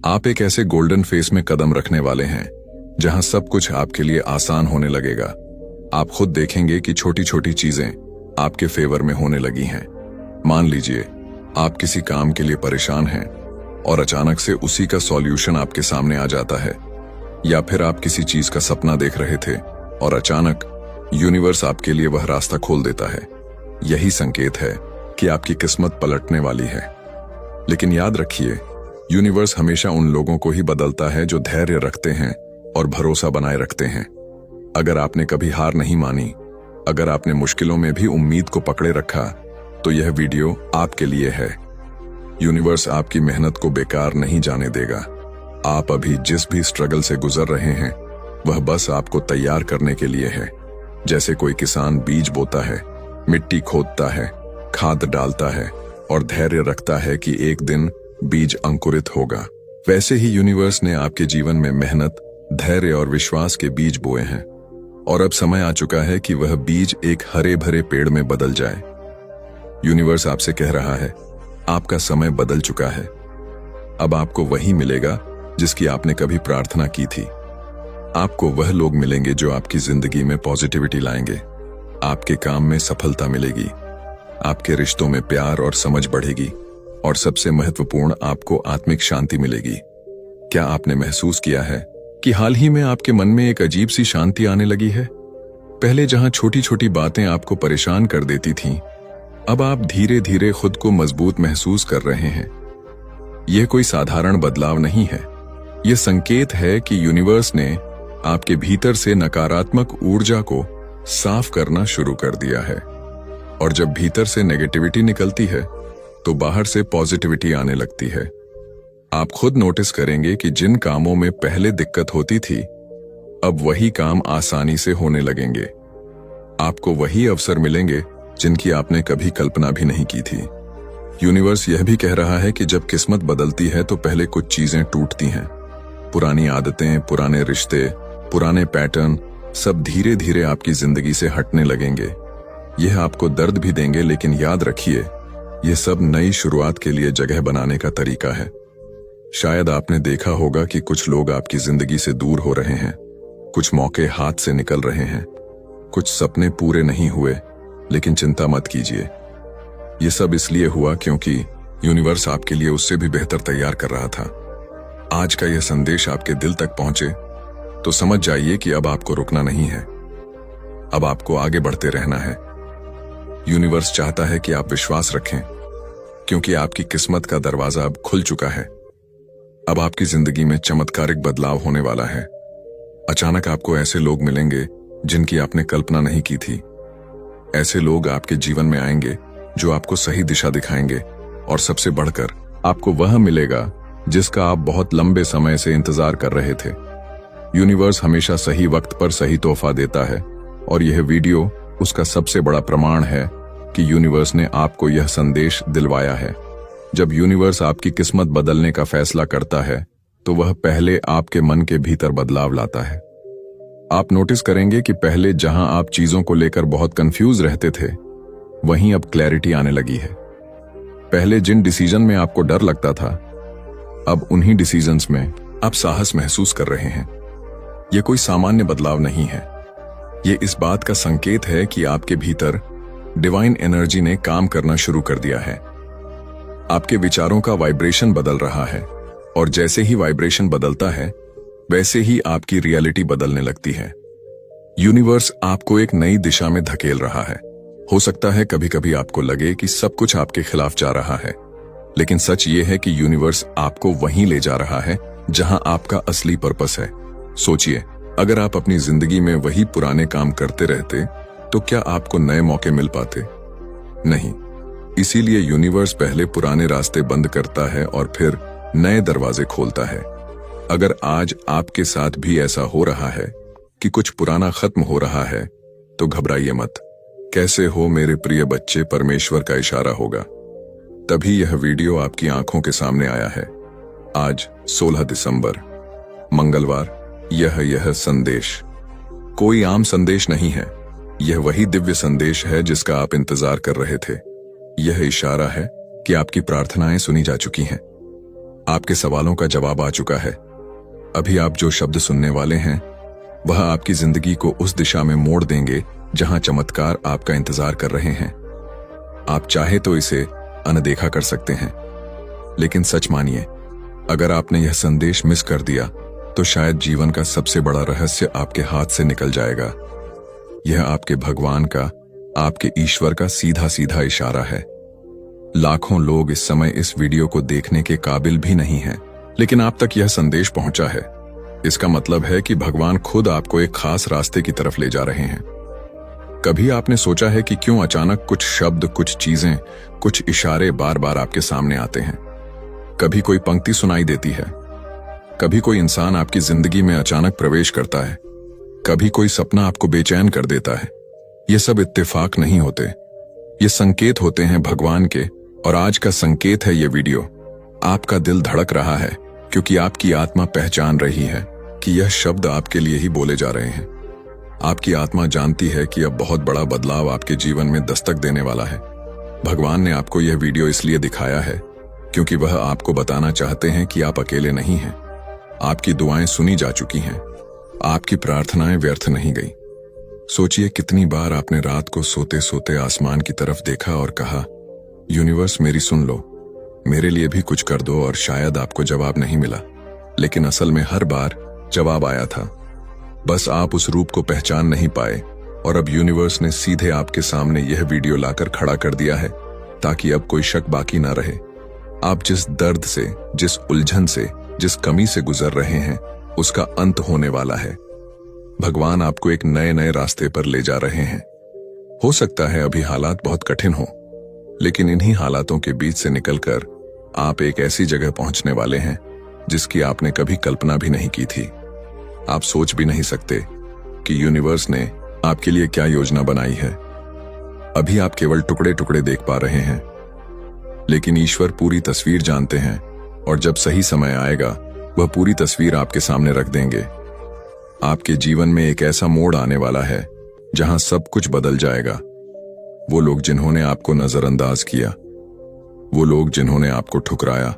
आप एक ऐसे गोल्डन फेस में कदम रखने वाले हैं जहां सब कुछ आपके लिए आसान होने लगेगा। आप खुद देखेंगे कि छोटी छोटी चीजें आपके फेवर में होने लगी हैं। मान लीजिए आप किसी काम के लिए परेशान हैं और अचानक से उसी का सॉल्यूशन आपके सामने आ जाता है, या फिर आप किसी चीज का सपना देख रहे थे और अचानक यूनिवर्स आपके लिए वह रास्ता खोल देता है। यही संकेत है कि आपकी किस्मत पलटने वाली है। लेकिन याद रखिए, यूनिवर्स हमेशा उन लोगों को ही बदलता है जो धैर्य रखते हैं और भरोसा बनाए रखते हैं। अगर आपने कभी हार नहीं मानी, अगर आपने मुश्किलों में भी उम्मीद को पकड़े रखा, तो यह वीडियो आपके लिए है। यूनिवर्स आपकी मेहनत को बेकार नहीं जाने देगा। आप अभी जिस भी स्ट्रगल से गुजर रहे हैं, वह बस आपको तैयार करने के लिए है। जैसे कोई किसान बीज बोता है, मिट्टी खोदता है, खाद डालता है और धैर्य रखता है कि एक दिन बीज अंकुरित होगा, वैसे ही यूनिवर्स ने आपके जीवन में मेहनत, धैर्य और विश्वास के बीज बोए हैं। और अब समय आ चुका है कि वह बीज एक हरे भरे पेड़ में बदल जाए। यूनिवर्स आपसे कह रहा है, आपका समय बदल चुका है। अब आपको वही मिलेगा जिसकी आपने कभी प्रार्थना की थी। आपको वह लोग मिलेंगे जो आपकी जिंदगी में पॉजिटिविटी लाएंगे। आपके काम में सफलता मिलेगी, आपके रिश्तों में प्यार और समझ बढ़ेगी, और सबसे महत्वपूर्ण, आपको आत्मिक शांति मिलेगी। क्या आपने महसूस किया है कि हाल ही में आपके मन में एक अजीब सी शांति आने लगी है? पहले जहां छोटी छोटी बातें आपको परेशान कर देती थीं, अब आप धीरे धीरे खुद को मजबूत महसूस कर रहे हैं। यह कोई साधारण बदलाव नहीं है। यह संकेत है कि यूनिवर्स ने आपके भीतर से नकारात्मक ऊर्जा को साफ करना शुरू कर दिया है। और जब भीतर से नेगेटिविटी निकलती है तो बाहर से पॉजिटिविटी आने लगती है। आप खुद नोटिस करेंगे कि जिन कामों में पहले दिक्कत होती थी, अब वही काम आसानी से होने लगेंगे। आपको वही अवसर मिलेंगे जिनकी आपने कभी कल्पना भी नहीं की थी। यूनिवर्स यह भी कह रहा है कि जब किस्मत बदलती है तो पहले कुछ चीजें टूटती हैं। पुरानी आदतें, पुराने रिश्ते, पुराने पैटर्न सब धीरे धीरे आपकी जिंदगी से हटने लगेंगे। यह आपको दर्द भी देंगे, लेकिन याद रखिए, यह सब नई शुरुआत के लिए जगह बनाने का तरीका है। शायद आपने देखा होगा कि कुछ लोग आपकी जिंदगी से दूर हो रहे हैं, कुछ मौके हाथ से निकल रहे हैं, कुछ सपने पूरे नहीं हुए, लेकिन चिंता मत कीजिए। यह सब इसलिए हुआ क्योंकि यूनिवर्स आपके लिए उससे भी बेहतर तैयार कर रहा था। आज का यह संदेश आपके दिल तक पहुंचे तो समझ जाइए कि अब आपको रुकना नहीं है, अब आपको आगे बढ़ते रहना है। यूनिवर्स चाहता है कि आप विश्वास रखें, क्योंकि आपकी किस्मत का दरवाजा अब खुल चुका है। अब आपकी जिंदगी में चमत्कारिक बदलाव होने वाला है। अचानक आपको ऐसे लोग मिलेंगे जिनकी आपने कल्पना नहीं की थी। ऐसे लोग आपके जीवन में आएंगे जो आपको सही दिशा दिखाएंगे, और सबसे बढ़कर आपको वह मिलेगा जिसका आप बहुत लंबे समय से इंतजार कर रहे थे। यूनिवर्स हमेशा सही वक्त पर सही तोहफा देता है, और यह वीडियो उसका सबसे बड़ा प्रमाण है कि यूनिवर्स ने आपको यह संदेश दिलवाया है। जब यूनिवर्स आपकी किस्मत बदलने का फैसला करता है तो वह पहले आपके मन के भीतर बदलाव लाता है। आप नोटिस करेंगे कि पहले जहां आप चीजों को लेकर बहुत कंफ्यूज रहते थे, वहीं अब क्लैरिटी आने लगी है। पहले जिन डिसीजन में आपको डर लगता था, अब उन्हीं डिसीजंस में आप साहस महसूस कर रहे हैं। यह कोई सामान्य बदलाव नहीं है। यह इस बात का संकेत है कि आपके भीतर डिवाइन एनर्जी ने काम करना शुरू कर दिया है। आपके विचारों का वाइब्रेशन बदल रहा है, और जैसे ही वाइब्रेशन बदलता है वैसे ही आपकी रियलिटी बदलने लगती है। यूनिवर्स आपको एक नई दिशा में धकेल रहा है। हो सकता है कभी कभी आपको लगे कि सब कुछ आपके खिलाफ जा रहा है, लेकिन सच ये है कि यूनिवर्स आपको वहीं ले जा रहा है जहां आपका असली पर्पस है। सोचिए, अगर आप अपनी जिंदगी में वही पुराने काम करते रहते तो क्या आपको नए मौके मिल पाते? नहीं। इसीलिए यूनिवर्स पहले पुराने रास्ते बंद करता है और फिर नए दरवाजे खोलता है। अगर आज आपके साथ भी ऐसा हो रहा है कि कुछ पुराना खत्म हो रहा है, तो घबराइए मत। कैसे हो मेरे प्रिय बच्चे, परमेश्वर का इशारा होगा। तभी यह वीडियो आपकी आंखों के सामने आया है। आज 16 दिसंबर, मंगलवार। यह संदेश कोई आम संदेश नहीं है। यह वही दिव्य संदेश है जिसका आप इंतजार कर रहे थे। यह इशारा है कि आपकी प्रार्थनाएं सुनी जा चुकी हैं। आपके सवालों का जवाब आ चुका है। अभी आप जो शब्द सुनने वाले हैं, वह आपकी जिंदगी को उस दिशा में मोड़ देंगे जहां चमत्कार आपका इंतजार कर रहे हैं। आप चाहे तो इसे अनदेखा कर सकते हैं, लेकिन सच मानिए, अगर आपने यह संदेश मिस कर दिया तो शायद जीवन का सबसे बड़ा रहस्य आपके हाथ से निकल जाएगा। यह आपके भगवान का, आपके ईश्वर का सीधा सीधा इशारा है। लाखों लोग इस समय इस वीडियो को देखने के काबिल भी नहीं हैं, लेकिन आप तक यह संदेश पहुंचा है। इसका मतलब है कि भगवान खुद आपको एक खास रास्ते की तरफ ले जा रहे हैं। कभी आपने सोचा है कि क्यों अचानक कुछ शब्द, कुछ चीजें, कुछ इशारे बार बार आपके सामने आते हैं? कभी कोई पंक्ति सुनाई देती है, कभी कोई इंसान आपकी जिंदगी में अचानक प्रवेश करता है, कभी कोई सपना आपको बेचैन कर देता है। ये सब इत्तेफाक नहीं होते, ये संकेत होते हैं भगवान के। और आज का संकेत है ये वीडियो। आपका दिल धड़क रहा है क्योंकि आपकी आत्मा पहचान रही है कि यह शब्द आपके लिए ही बोले जा रहे हैं। आपकी आत्मा जानती है कि अब बहुत बड़ा बदलाव आपके जीवन में दस्तक देने वाला है। भगवान ने आपको यह वीडियो इसलिए दिखाया है क्योंकि वह आपको बताना चाहते हैं कि आप अकेले नहीं हैं। आपकी दुआएं सुनी जा चुकी हैं, आपकी प्रार्थनाएं व्यर्थ नहीं गई। सोचिए, कितनी बार आपने रात को सोते सोते आसमान की तरफ देखा और कहा, यूनिवर्स मेरी सुन लो, मेरे लिए भी कुछ कर दो। और शायद आपको जवाब नहीं मिला, लेकिन असल में हर बार जवाब आया था। बस आप उस रूप को पहचान नहीं पाए, और अब यूनिवर्स ने सीधे आपके सामने यह वीडियो लाकर खड़ा कर दिया है ताकि अब कोई शक बाकी ना रहे। आप जिस दर्द से, जिस उलझन से, जिस कमी से गुजर रहे हैं, उसका अंत होने वाला है। भगवान आपको एक नए नए रास्ते पर ले जा रहे हैं। हो सकता है अभी हालात बहुत कठिन हो, लेकिन इन्हीं हालातों के बीच से निकलकर आप एक ऐसी जगह पहुंचने वाले हैं जिसकी आपने कभी कल्पना भी नहीं की थी। आप सोच भी नहीं सकते कि यूनिवर्स ने आपके लिए क्या योजना बनाई है। अभी आप केवल टुकड़े टुकड़े देख पा रहे हैं, लेकिन ईश्वर पूरी तस्वीर जानते हैं और जब सही समय आएगा वह पूरी तस्वीर आपके सामने रख देंगे। आपके जीवन में एक ऐसा मोड़ आने वाला है जहां सब कुछ बदल जाएगा। वो लोग जिन्होंने आपको नजरअंदाज किया, वो लोग जिन्होंने आपको ठुकराया,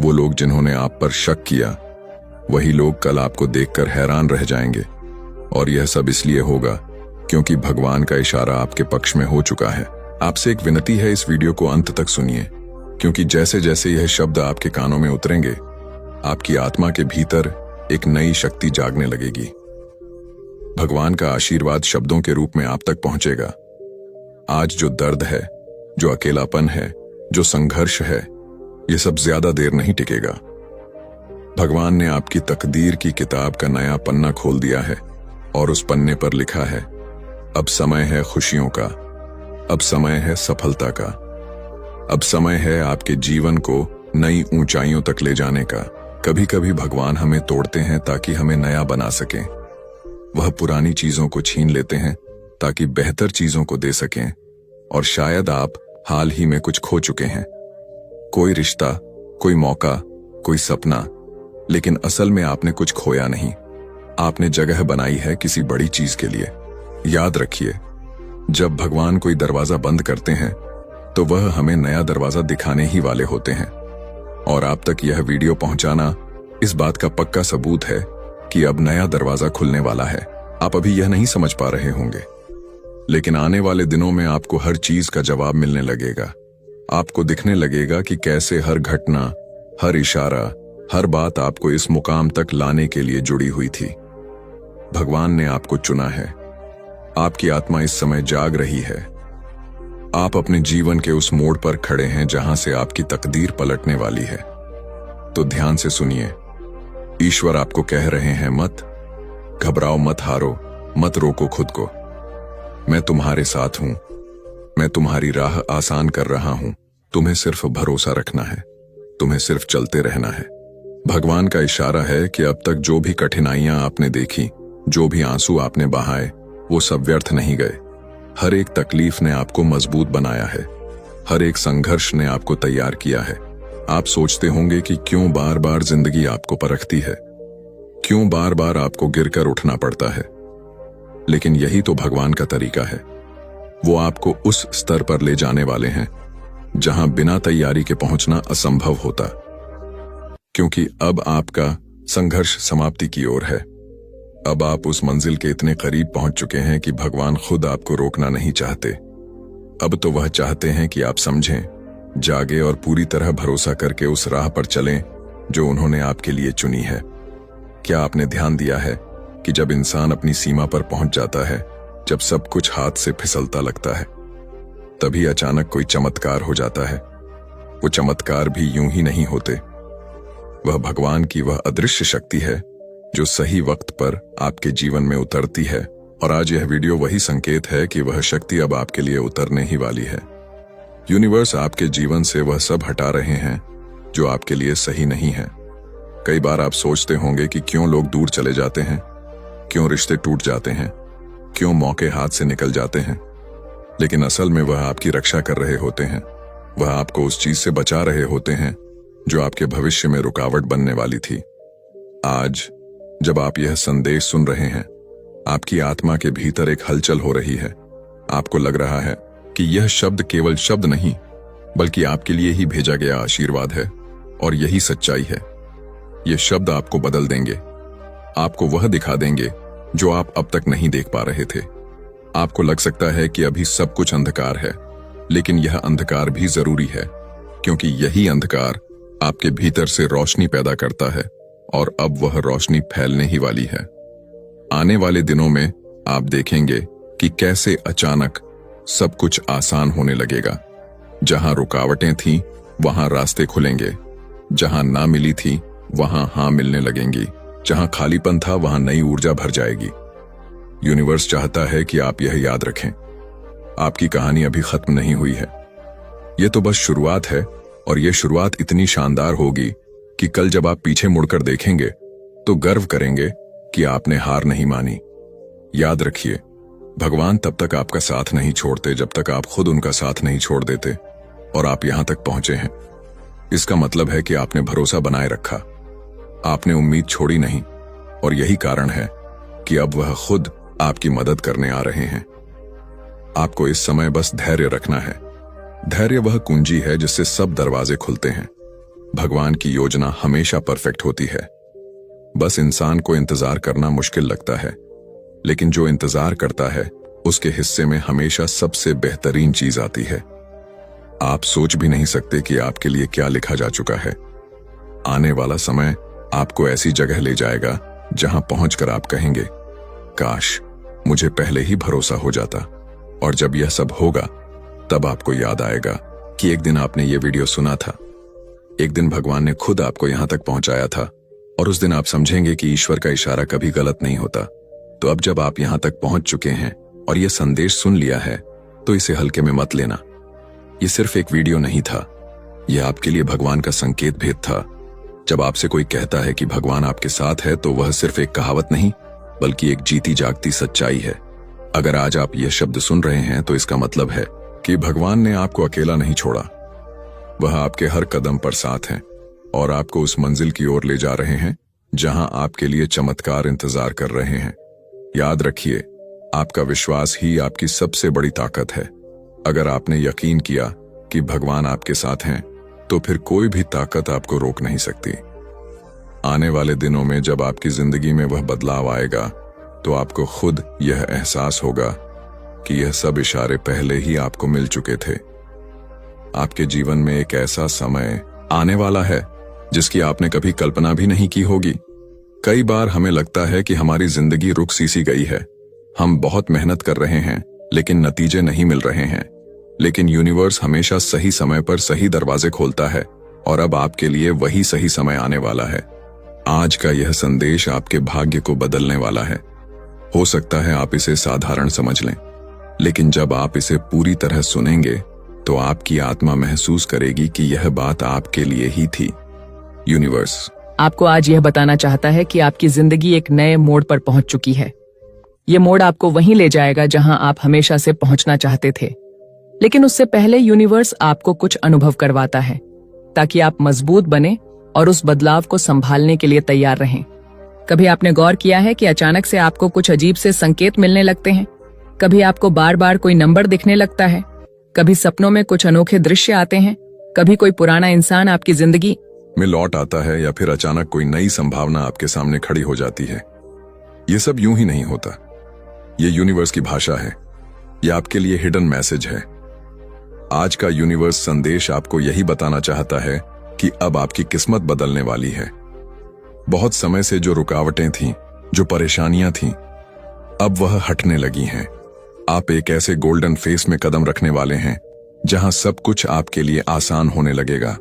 वो लोग जिन्होंने आप पर शक किया, वही लोग कल आपको देखकर हैरान रह जाएंगे। और यह सब इसलिए होगा क्योंकि भगवान का इशारा आपके पक्ष में हो चुका है। आपसे एक विनती है, इस वीडियो को अंत तक सुनिए, क्योंकि जैसे जैसे यह शब्द आपके कानों में उतरेंगे आपकी आत्मा के भीतर एक नई शक्ति जागने लगेगी। भगवान का आशीर्वाद शब्दों के रूप में आप तक पहुंचेगा। आज जो दर्द है, जो अकेलापन है, जो संघर्ष है, यह सब ज्यादा देर नहीं टिकेगा। भगवान ने आपकी तकदीर की किताब का नया पन्ना खोल दिया है और उस पन्ने पर लिखा है, अब समय है खुशियों का, अब समय है सफलता का, अब समय है आपके जीवन को नई ऊंचाइयों तक ले जाने का। कभी कभी भगवान हमें तोड़ते हैं ताकि हमें नया बना सकें। वह पुरानी चीजों को छीन लेते हैं ताकि बेहतर चीजों को दे सकें। और शायद आप हाल ही में कुछ खो चुके हैं, कोई रिश्ता, कोई मौका, कोई सपना, लेकिन असल में आपने कुछ खोया नहीं। आपने जगह बनाई है किसी बड़ी चीज के लिए। याद रखिए, जब भगवान कोई दरवाजा बंद करते हैं तो वह हमें नया दरवाजा दिखाने ही वाले होते हैं। और आप तक यह वीडियो पहुंचाना इस बात का पक्का सबूत है कि अब नया दरवाजा खुलने वाला है। आप अभी यह नहीं समझ पा रहे होंगे, लेकिन आने वाले दिनों में आपको हर चीज का जवाब मिलने लगेगा। आपको दिखने लगेगा कि कैसे हर घटना, हर इशारा, हर बात आपको इस मुकाम तक लाने के लिए जुड़ी हुई थी। भगवान ने आपको चुना है। आपकी आत्मा इस समय जाग रही है। आप अपने जीवन के उस मोड़ पर खड़े हैं जहां से आपकी तकदीर पलटने वाली है। तो ध्यान से सुनिए, ईश्वर आपको कह रहे हैं, मत घबराओ, मत हारो, मत रोको खुद को। मैं तुम्हारे साथ हूं, मैं तुम्हारी राह आसान कर रहा हूं। तुम्हें सिर्फ भरोसा रखना है, तुम्हें सिर्फ चलते रहना है। भगवान का इशारा है कि अब तक जो भी कठिनाइयां आपने देखी, जो भी आंसू आपने बहाए, वो सब व्यर्थ नहीं गए। हर एक तकलीफ ने आपको मजबूत बनाया है, हर एक संघर्ष ने आपको तैयार किया है। आप सोचते होंगे कि क्यों बार बार जिंदगी आपको परखती है, क्यों बार बार आपको गिरकर उठना पड़ता है, लेकिन यही तो भगवान का तरीका है। वो आपको उस स्तर पर ले जाने वाले हैं जहां बिना तैयारी के पहुंचना असंभव होता, क्योंकि अब आपका संघर्ष समाप्ति की ओर है। अब आप उस मंजिल के इतने करीब पहुंच चुके हैं कि भगवान खुद आपको रोकना नहीं चाहते। अब तो वह चाहते हैं कि आप समझें, जागे और पूरी तरह भरोसा करके उस राह पर चलें जो उन्होंने आपके लिए चुनी है। क्या आपने ध्यान दिया है कि जब इंसान अपनी सीमा पर पहुंच जाता है, जब सब कुछ हाथ से फिसलता लगता है, तभी अचानक कोई चमत्कार हो जाता है। वो चमत्कार भी यूं ही नहीं होते। वह भगवान की वह अदृश्य शक्ति है जो सही वक्त पर आपके जीवन में उतरती है। और आज यह वीडियो वही संकेत है कि वह शक्ति अब आपके लिए उतरने ही वाली है। यूनिवर्स आपके जीवन से वह सब हटा रहे हैं जो आपके लिए सही नहीं है। कई बार आप सोचते होंगे कि क्यों लोग दूर चले जाते हैं, क्यों रिश्ते टूट जाते हैं, क्यों मौके हाथ से निकल जाते हैं, लेकिन असल में वह आपकी रक्षा कर रहे होते हैं। वह आपको उस चीज से बचा रहे होते हैं जो आपके भविष्य में रुकावट बनने वाली थी। आज जब आप यह संदेश सुन रहे हैं, आपकी आत्मा के भीतर एक हलचल हो रही है। आपको लग रहा है कि यह शब्द केवल शब्द नहीं, बल्कि आपके लिए ही भेजा गया आशीर्वाद है। और यही सच्चाई है। ये शब्द आपको बदल देंगे, आपको वह दिखा देंगे जो आप अब तक नहीं देख पा रहे थे। आपको लग सकता है कि अभी सब कुछ अंधकार है, लेकिन यह अंधकार भी जरूरी है, क्योंकि यही अंधकार आपके भीतर से रोशनी पैदा करता है और अब वह रोशनी फैलने ही वाली है। आने वाले दिनों में आप देखेंगे कि कैसे अचानक सब कुछ आसान होने लगेगा। जहां रुकावटें थीं, वहां रास्ते खुलेंगे। जहां ना मिली थी, वहां हाँ मिलने लगेंगी। जहां खालीपन था, वहां नई ऊर्जा भर जाएगी। यूनिवर्स चाहता है कि आप यह याद रखें, आपकी कहानी अभी खत्म नहीं हुई है। यह तो बस शुरुआत है, और यह शुरुआत इतनी शानदार होगी कि कल जब आप पीछे मुड़कर देखेंगे तो गर्व करेंगे कि आपने हार नहीं मानी। याद रखिए, भगवान तब तक आपका साथ नहीं छोड़ते जब तक आप खुद उनका साथ नहीं छोड़ देते, और आप यहां तक पहुंचे हैं। इसका मतलब है कि आपने भरोसा बनाए रखा, आपने उम्मीद छोड़ी नहीं, और यही कारण है कि अब वह खुद आपकी मदद करने आ रहे हैं। आपको इस समय बस धैर्य रखना है। धैर्य वह कुंजी है जिससे सब दरवाजे खुलते हैं। भगवान की योजना हमेशा परफेक्ट होती है। बस इंसान को इंतजार करना मुश्किल लगता है, लेकिन जो इंतजार करता है उसके हिस्से में हमेशा सबसे बेहतरीन चीज आती है। आप सोच भी नहीं सकते कि आपके लिए क्या लिखा जा चुका है। आने वाला समय आपको ऐसी जगह ले जाएगा जहां पहुंचकर आप कहेंगे, काश मुझे पहले ही भरोसा हो जाता। और जब यह सब होगा, तब आपको याद आएगा कि एक दिन आपने ये वीडियो सुना था, एक दिन भगवान ने खुद आपको यहां तक पहुंचाया था, और उस दिन आप समझेंगे कि ईश्वर का इशारा कभी गलत नहीं होता। तो अब जब आप यहां तक पहुंच चुके हैं और यह संदेश सुन लिया है, तो इसे हल्के में मत लेना। यह सिर्फ एक वीडियो नहीं था, यह आपके लिए भगवान का संकेत भेद था। जब आपसे कोई कहता है कि भगवान आपके साथ है, तो वह सिर्फ एक कहावत नहीं, बल्कि एक जीती जागती सच्चाई है। अगर आज आप यह शब्द सुन रहे हैं, तो इसका मतलब है कि भगवान ने आपको अकेला नहीं छोड़ा। वह आपके हर कदम पर साथ हैं और आपको उस मंजिल की ओर ले जा रहे हैं जहां आपके लिए चमत्कार इंतजार कर रहे हैं। याद रखिए, आपका विश्वास ही आपकी सबसे बड़ी ताकत है। अगर आपने यकीन किया कि भगवान आपके साथ हैं, तो फिर कोई भी ताकत आपको रोक नहीं सकती। आने वाले दिनों में जब आपकी जिंदगी में वह बदलाव आएगा, तो आपको खुद यह एहसास होगा कि यह सब इशारे पहले ही आपको मिल चुके थे। आपके जीवन में एक ऐसा समय आने वाला है जिसकी आपने कभी कल्पना भी नहीं की होगी। कई बार हमें लगता है कि हमारी जिंदगी रुक सी गई है। हम बहुत मेहनत कर रहे हैं, लेकिन नतीजे नहीं मिल रहे हैं। लेकिन यूनिवर्स हमेशा सही समय पर सही दरवाजे खोलता है, और अब आपके लिए वही सही समय आने वाला है। आज का यह संदेश आपके भाग्य को बदलने वाला है। हो सकता है आप इसे साधारण समझ लें, लेकिन जब आप इसे पूरी तरह सुनेंगे, तो आपकी आत्मा महसूस करेगी कि यह बात आपके लिए ही थी। यूनिवर्स आपको आज यह बताना चाहता है कि आपकी जिंदगी एक नए मोड़ पर पहुंच चुकी है। यह मोड़ आपको वहीं ले जाएगा जहां आप हमेशा से पहुंचना चाहते थे। लेकिन उससे पहले यूनिवर्स आपको कुछ अनुभव करवाता है, ताकि आप मजबूत बने और उस बदलाव को संभालने के लिए तैयार रहें। कभी आपने गौर किया है कि अचानक से आपको कुछ अजीब से संकेत मिलने लगते हैं? कभी आपको बार बार कोई नंबर दिखने लगता है, कभी सपनों में कुछ अनोखे दृश्य आते हैं, कभी कोई पुराना इंसान आपकी जिंदगी में लौट आता है, या फिर अचानक कोई नई संभावना आपके सामने खड़ी हो जाती है। यह सब यूं ही नहीं होता। यह यूनिवर्स की भाषा है। यह आपके लिए हिडन मैसेज है। आज का यूनिवर्स संदेश आपको यही बताना चाहता है कि अब आपकी किस्मत बदलने वाली है। बहुत समय से जो रुकावटें थीं, जो परेशानियां थीं, अब वह हटने लगी हैं। आप एक ऐसे गोल्डन फेस में कदम रखने वाले हैं जहां सब कुछ आपके लिए आसान होने लगेगा।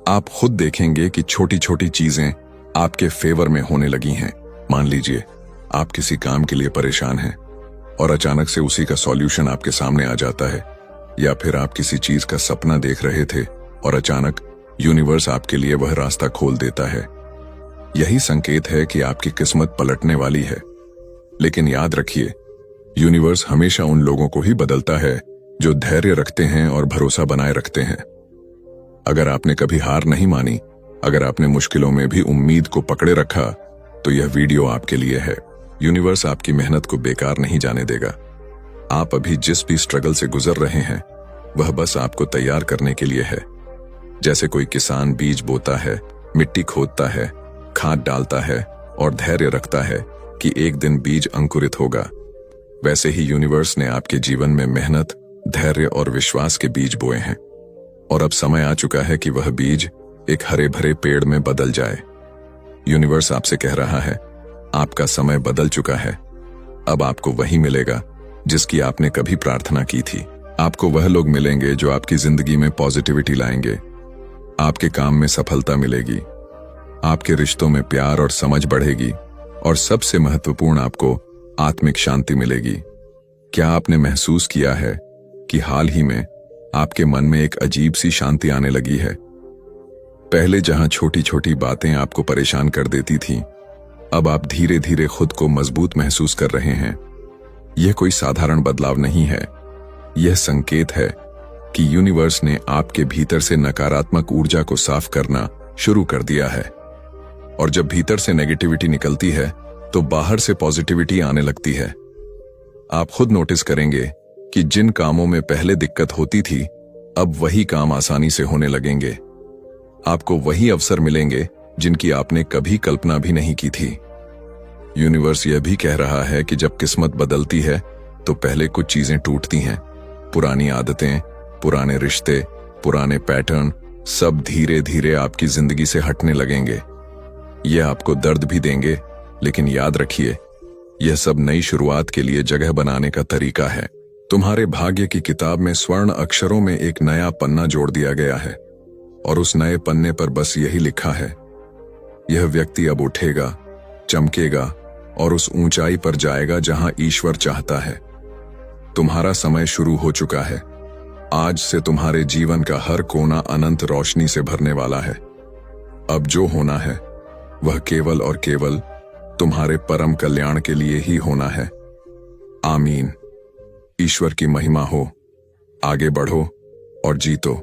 आप खुद देखेंगे कि छोटी छोटी चीजें आपके फेवर में होने लगी हैं। मान लीजिए आप किसी काम के लिए परेशान हैं और अचानक से उसी का सॉल्यूशन आपके सामने आ जाता है, या फिर आप किसी चीज का सपना देख रहे थे और अचानक यूनिवर्स आपके लिए वह रास्ता खोल देता है। यही संकेत है कि आपकी किस्मत पलटने वाली है। लेकिन याद रखिए, यूनिवर्स हमेशा उन लोगों को ही बदलता है जो धैर्य रखते हैं और भरोसा बनाए रखते हैं। अगर आपने कभी हार नहीं मानी, अगर आपने मुश्किलों में भी उम्मीद को पकड़े रखा, तो यह वीडियो आपके लिए है। यूनिवर्स आपकी मेहनत को बेकार नहीं जाने देगा। आप अभी जिस भी स्ट्रगल से गुजर रहे हैं, वह बस आपको तैयार करने के लिए है। जैसे कोई किसान बीज बोता है, मिट्टी खोदता है, खाद डालता है और धैर्य रखता है कि एक दिन बीज अंकुरित होगा, वैसे ही यूनिवर्स ने आपके जीवन में मेहनत, धैर्य और विश्वास के बीज बोए हैं। और अब समय आ चुका है कि वह बीज एक हरे भरे पेड़ में बदल जाए। यूनिवर्स आपसे कह रहा है, आपका समय बदल चुका है। अब आपको वही मिलेगा जिसकी आपने कभी प्रार्थना की थी। आपको वह लोग मिलेंगे जो आपकी जिंदगी में पॉजिटिविटी लाएंगे। आपके काम में सफलता मिलेगी, आपके रिश्तों में प्यार और समझ बढ़ेगी, और सबसे महत्वपूर्ण आपको आत्मिक शांति मिलेगी। क्या आपने महसूस किया है कि हाल ही में आपके मन में एक अजीब सी शांति आने लगी है? पहले जहां छोटी छोटी बातें आपको परेशान कर देती थीं, अब आप धीरे धीरे खुद को मजबूत महसूस कर रहे हैं। यह कोई साधारण बदलाव नहीं है, यह संकेत है कि यूनिवर्स ने आपके भीतर से नकारात्मक ऊर्जा को साफ करना शुरू कर दिया है। और जब भीतर से नेगेटिविटी निकलती है तो बाहर से पॉजिटिविटी आने लगती है। आप खुद नोटिस करेंगे कि जिन कामों में पहले दिक्कत होती थी, अब वही काम आसानी से होने लगेंगे। आपको वही अवसर मिलेंगे जिनकी आपने कभी कल्पना भी नहीं की थी। यूनिवर्स यह भी कह रहा है कि जब किस्मत बदलती है तो पहले कुछ चीजें टूटती हैं। पुरानी आदतें, पुराने रिश्ते, पुराने पैटर्न सब धीरे धीरे आपकी जिंदगी से हटने लगेंगे। यह आपको दर्द भी देंगे, लेकिन याद रखिए, यह सब नई शुरुआत के लिए जगह बनाने का तरीका है। तुम्हारे भाग्य की किताब में स्वर्ण अक्षरों में एक नया पन्ना जोड़ दिया गया है, और उस नए पन्ने पर बस यही लिखा है, यह व्यक्ति अब उठेगा, चमकेगा और उस ऊंचाई पर जाएगा जहां ईश्वर चाहता है। तुम्हारा समय शुरू हो चुका है। आज से तुम्हारे जीवन का हर कोना अनंत रोशनी से भरने वाला है। अब जो होना है वह केवल और केवल तुम्हारे परम कल्याण के लिए ही होना है। आमीन। ईश्वर की महिमा हो। आगे बढ़ो और जीतो।